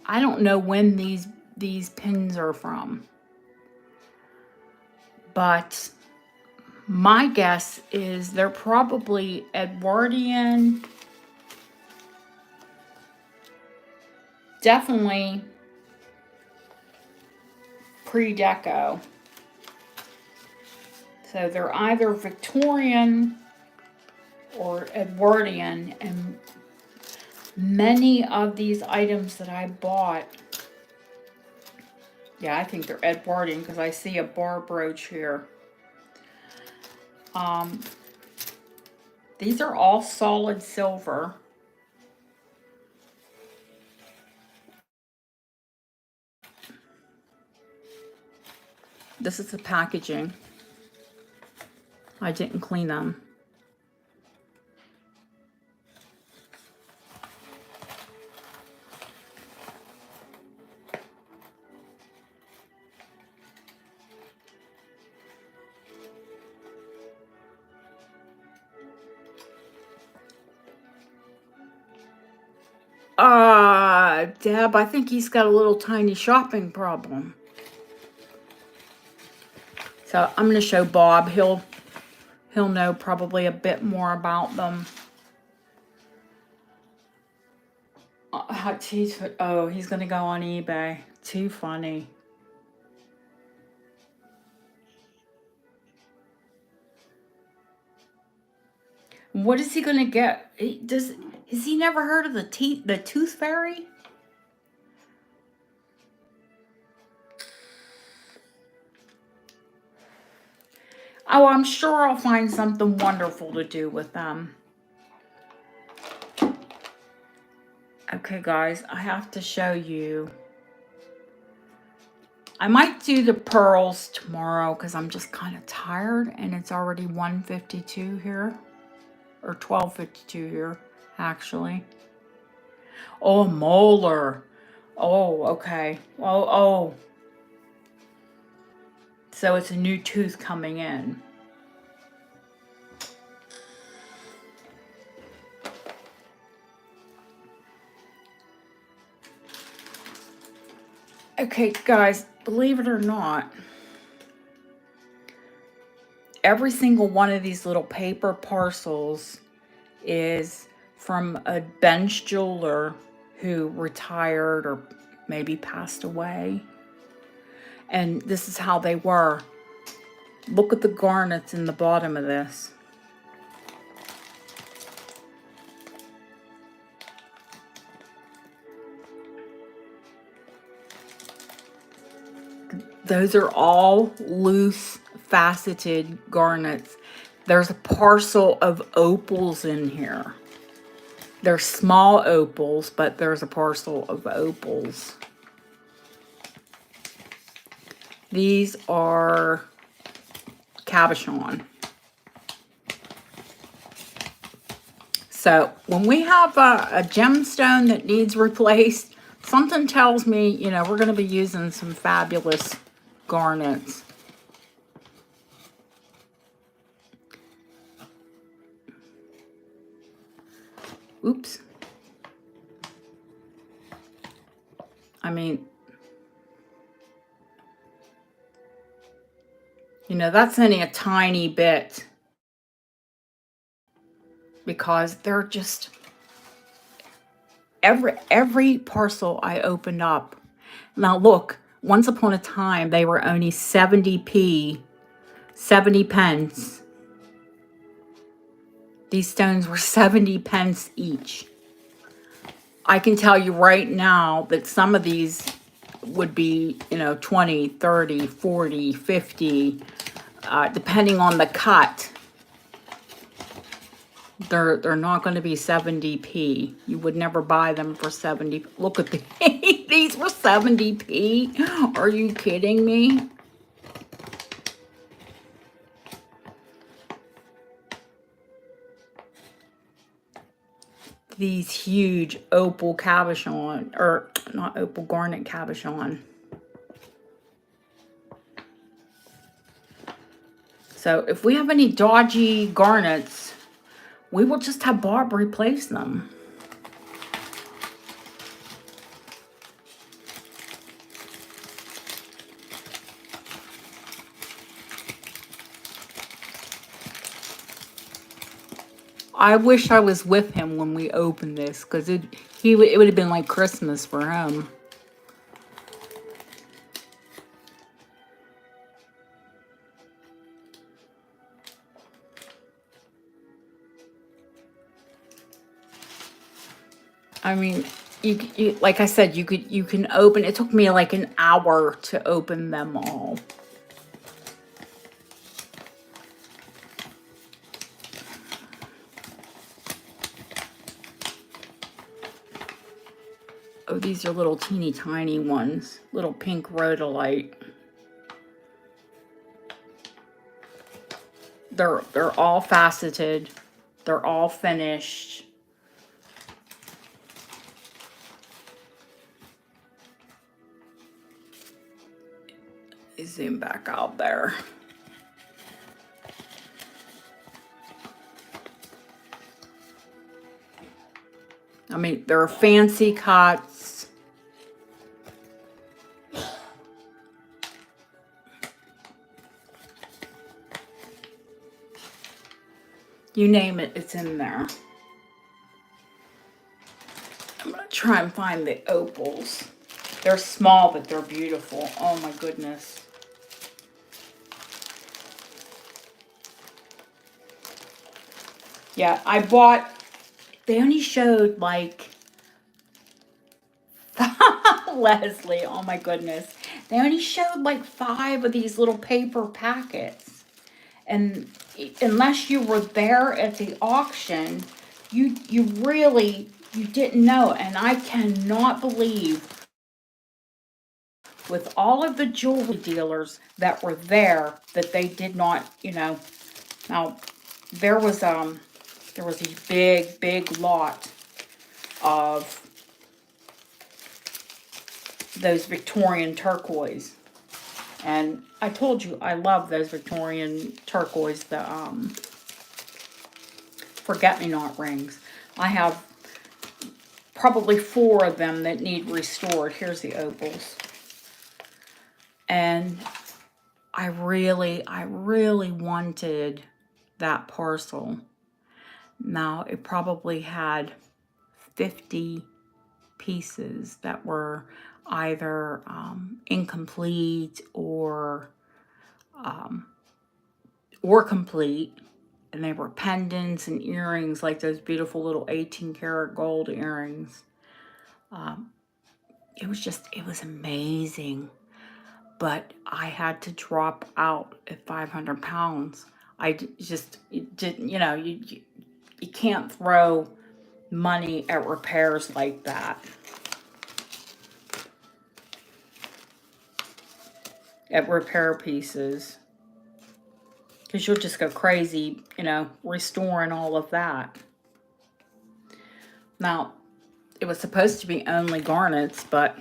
I don't know when these pins are from, but my guess is they're probably Edwardian. Definitely pre-deco. So they're either Victorian or Edwardian, and many of these items that I bought, yeah, I think they're Edwardian because I see a bar brooch here. These are all solid silver. This is the packaging. I didn't clean them. Deb, I think he's got a little tiny shopping problem. So I'm going to show Bob. He'll know probably a bit more about them. Oh, he's going to go on eBay. Too funny. What is he going to get? Has he never heard of the tooth fairy? Oh, I'm sure I'll find something wonderful to do with them. Okay, guys, I have to show you. I might do the pearls tomorrow because I'm just kind of tired, and it's already 1:52 here. Or 12:52 here, actually. Oh, molar. Oh, okay. Oh. So it's a new tooth coming in. Okay, guys, believe it or not, every single one of these little paper parcels is from a bench jeweler who retired or maybe passed away. And this is how they were. Look at the garnets in the bottom of this. Those are all loose, faceted garnets. There's a parcel of opals in here. They're small opals, but there's a parcel of opals. These are cabochon. So when we have a gemstone that needs replaced, something tells me, you know, we're going to be using some fabulous garnets. Oops. I mean, you know, that's only a tiny bit because they're just every parcel I opened up. Now look, once upon a time they were only 70p, 70 pence. These stones were 70 pence each. I can tell you right now that some of these would be, you know, 20, 30, 40, 50, depending on the cut. They're not going to be 70p. You would never buy them for 70. Look at these were 70p. Are you kidding me? These huge opal cabochon, or not opal, garnet cabochon. So if we have any dodgy garnets, we will just have Bob replace them. I wish I was with him when we opened this, because it would have been like Christmas for him. I mean, you like I said, you can open. It took me like an hour to open them all. Oh, these are little teeny tiny ones, little pink rhodolite. They're all faceted. They're all finished. Zoom back out there. I mean, they're fancy cuts. You name it, it's in there. I'm going to try and find the opals. They're small, but they're beautiful. Oh my goodness. Yeah, I bought, they only showed like, Leslie, oh my goodness. They only showed like 5 of these little paper packets. And unless you were there at the auction, you didn't know. And I cannot believe, with all of the jewelry dealers that were there, that they did not, now there was a big lot of those Victorian turquoise. And I told you I love those Victorian turquoise, the forget-me-not rings. I have probably 4 of them that need restored. Here's the opals. And I really wanted that parcel. Now, it probably had 50 pieces that were either incomplete or complete, and they were pendants and earrings, like those beautiful little 18-karat gold earrings. It was amazing. But I had to drop out at 500 pounds. I just didn't, you can't throw money at repairs like that. At repair pieces. Because you'll just go crazy, restoring all of that. Now, it was supposed to be only garnets, but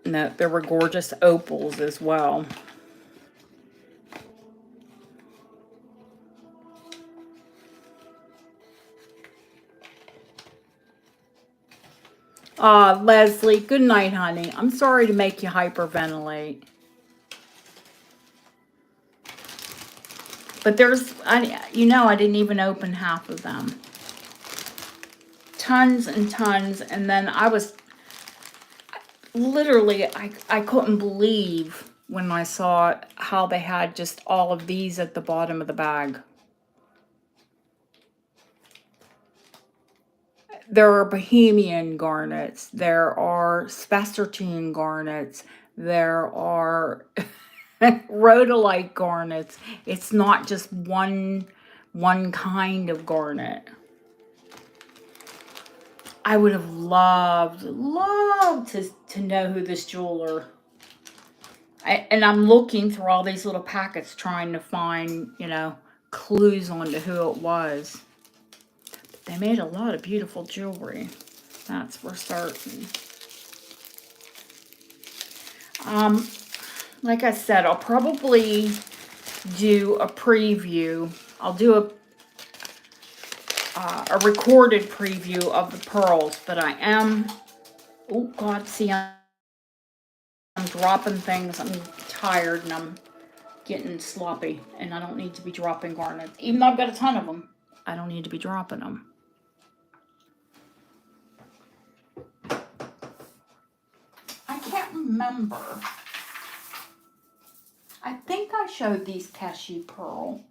no, there were gorgeous opals as well. Leslie, good night, honey. I'm sorry to make you hyperventilate. But I didn't even open half of them. Tons and tons. And then I was literally, I couldn't believe when I saw how they had just all of these at the bottom of the bag. There are Bohemian garnets. There are spessartine garnets. There are rhodolite garnets. It's not just one kind of garnet. I would have loved to know who this jeweler. And I'm looking through all these little packets trying to find, clues on to who it was. But they made a lot of beautiful jewelry. That's for certain. Like I said, I'll probably do a preview. I'll do a recorded preview of the pearls, but I am, oh God, see, I'm dropping things. I'm tired and I'm getting sloppy, and I don't need to be dropping garnets. Even though I've got a ton of them, I don't need to be dropping them. I can't remember. I think I showed these cashew pearl,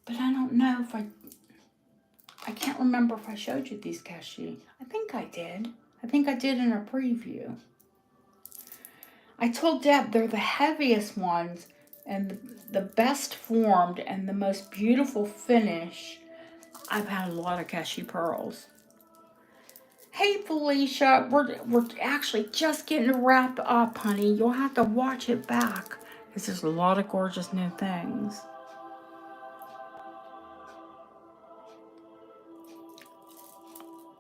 but I don't know if I can't remember if I showed you these cashew. I think I did. I think I did in a preview. I told Deb they're the heaviest ones and the best formed and the most beautiful finish. I've had a lot of cashew pearls. Hey Felicia, we're actually just getting to wrap up, honey. You'll have to watch it back because there's a lot of gorgeous new things.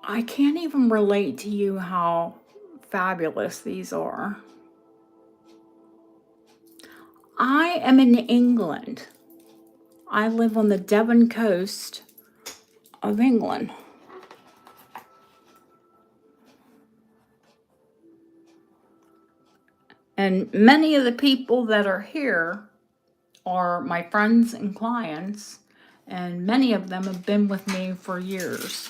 I can't even relate to you how fabulous these are. I am in England. I live on the Devon coast of England. And many of the people that are here are my friends and clients, and many of them have been with me for years.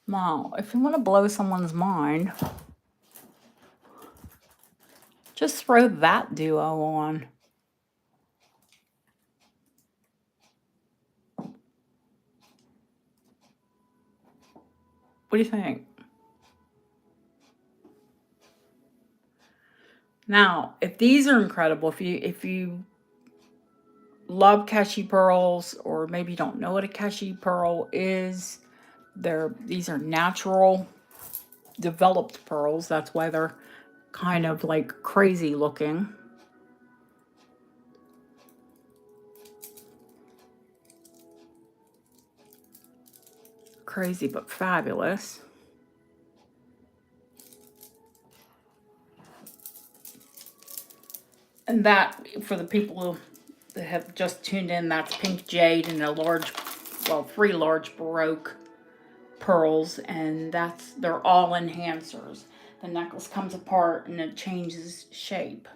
Now, if you want to blow someone's mind, just throw that duo on. What do you think? Now, if these are incredible, if you love cashew pearls, or maybe you don't know what a cashew pearl is, these are natural developed pearls. That's why they're kind of like crazy looking. Crazy but fabulous. And that, for the people that have just tuned in, that's pink jade and three large baroque pearls, and they're all enhancers. The necklace comes apart and it changes shape.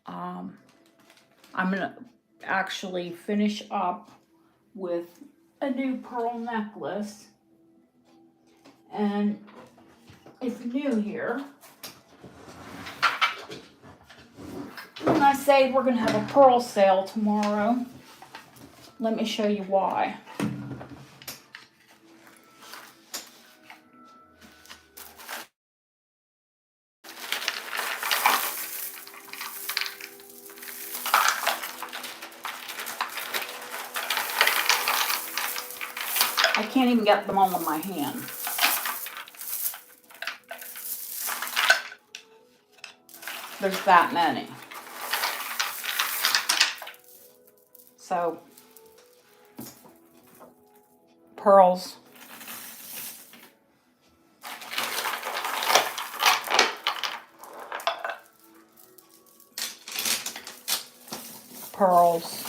I'm gonna actually finish up with a new pearl necklace, and it's new here. When I say we're gonna have a pearl sale tomorrow, let me show you why. I can't even get them all in my hand. There's that many. So, pearls. Pearls.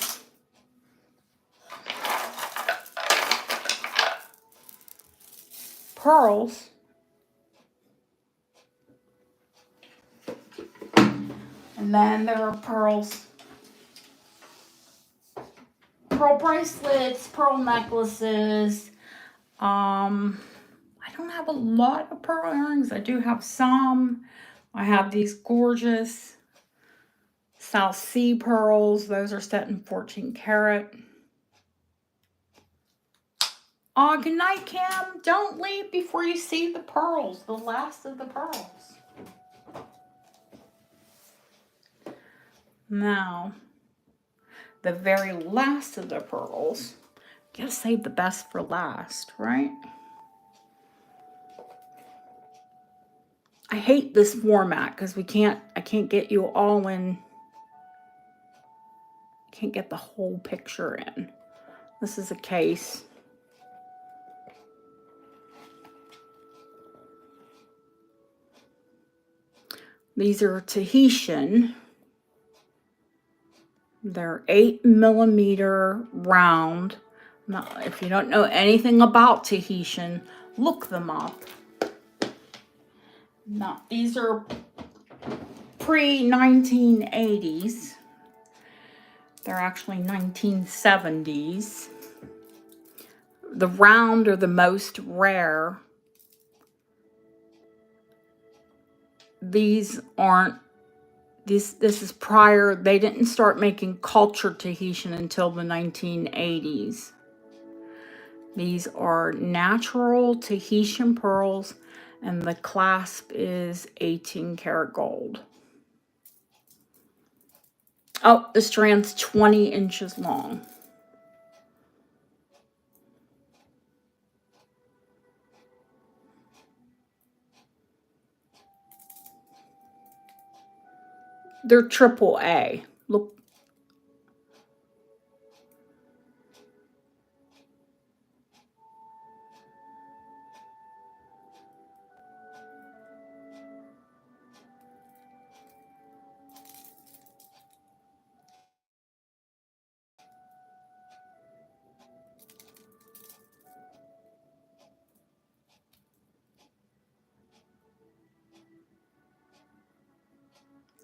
Pearls. And then there are pearls. Pearl bracelets, pearl necklaces. I don't have a lot of pearl earrings. I do have some. I have these gorgeous South Sea pearls. Those are set in 14 karat. Oh, good night, Kim. Don't leave before you see the pearls, the last of the pearls. Now, the very last of the pearls. You gotta save the best for last, right? I hate this format because I can't get you all in. Can't get the whole picture in. This is a case. These are Tahitian. They're 8mm round. Now, if you don't know anything about Tahitian, look them up. Now, these are pre-1980s. They're actually 1970s. The round are the most rare these aren't, this is prior. They didn't start making cultured Tahitian until the 1980s. These are natural Tahitian pearls, and the clasp is 18 karat gold. Oh, the strand's 20 inches long. They're triple A. Look.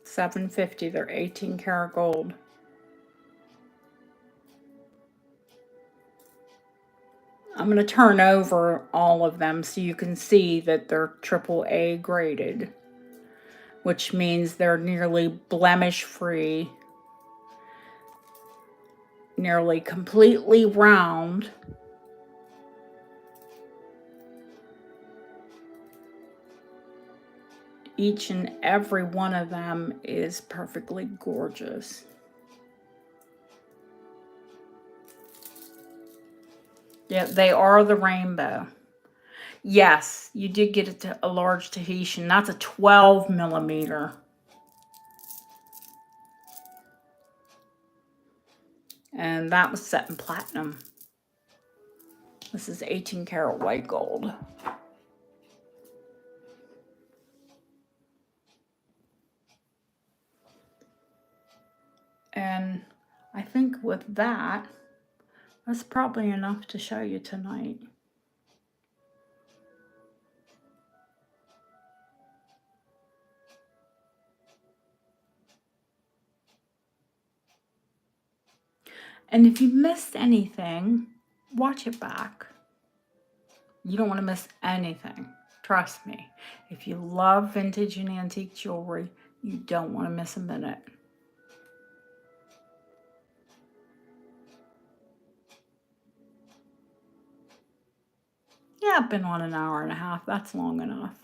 $750. They're 18 karat gold. I'm going to turn over all of them so you can see that they're triple A graded, which means they're nearly blemish free, nearly completely round. Each and every one of them is perfectly gorgeous. Yeah, they are the rainbow. Yes, you did get a large Tahitian. That's a 12 millimeter. And that was set in platinum. This is 18 karat white gold. And I think with that, that's probably enough to show you tonight. And if you missed anything, watch it back. You don't want to miss anything. Trust me. If you love vintage and antique jewelry, you don't want to miss a minute. Yeah, I've been on an hour and a half. That's long enough.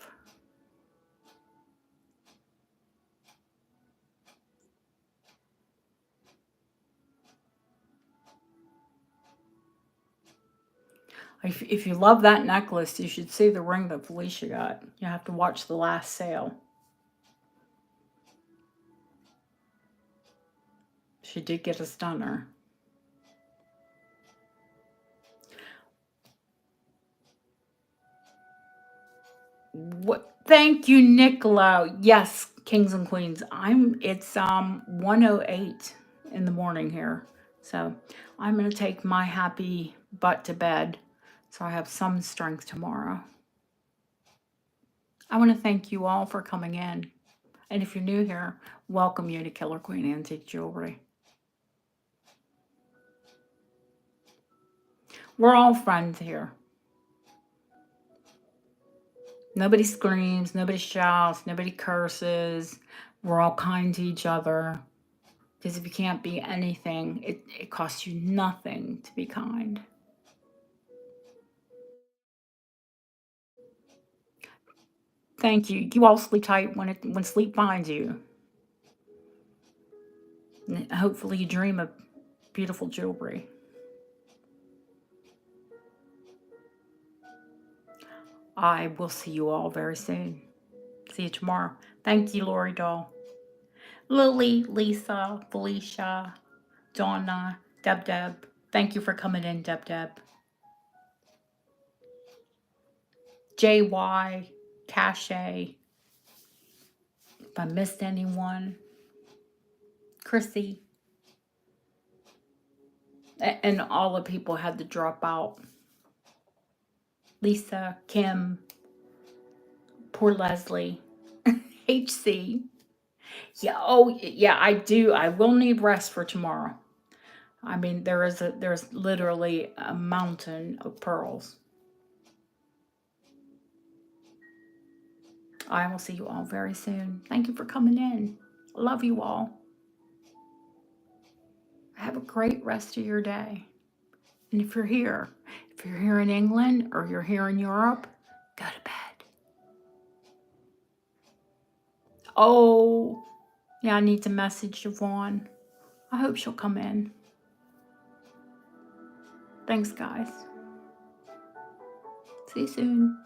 If you love that necklace, you should see the ring that Felicia got. You have to watch the last sale. She did get a stunner. What? Thank you, Niccolo. Yes, kings and queens. It's 1:08 in the morning here. So I'm gonna take my happy butt to bed so I have some strength tomorrow. I want to thank you all for coming in. And if you're new here, welcome you to Killer Queen Antique Jewelry. We're all friends here. Nobody screams, nobody shouts, nobody curses. We're all kind to each other. Because if you can't be anything, it costs you nothing to be kind. Thank you. You all sleep tight when sleep finds you. And hopefully you dream of beautiful jewelry. I will see you all very soon. See you tomorrow. Thank you, Lori Doll. Lily, Lisa, Felicia, Donna, Deb. Thank you for coming in, Deb. JY, Cache. If I missed anyone. Chrissy. And all the people had to drop out. Lisa, Kim, poor Leslie, HC. Yeah, oh yeah, I do. I will need rest for tomorrow. I mean, there's literally a mountain of pearls. I will see you all very soon. Thank you for coming in. Love you all. Have a great rest of your day. And if you're here in England or you're here in Europe, go to bed. Oh, yeah, I need to message Yvonne. I hope she'll come in. Thanks, guys. See you soon.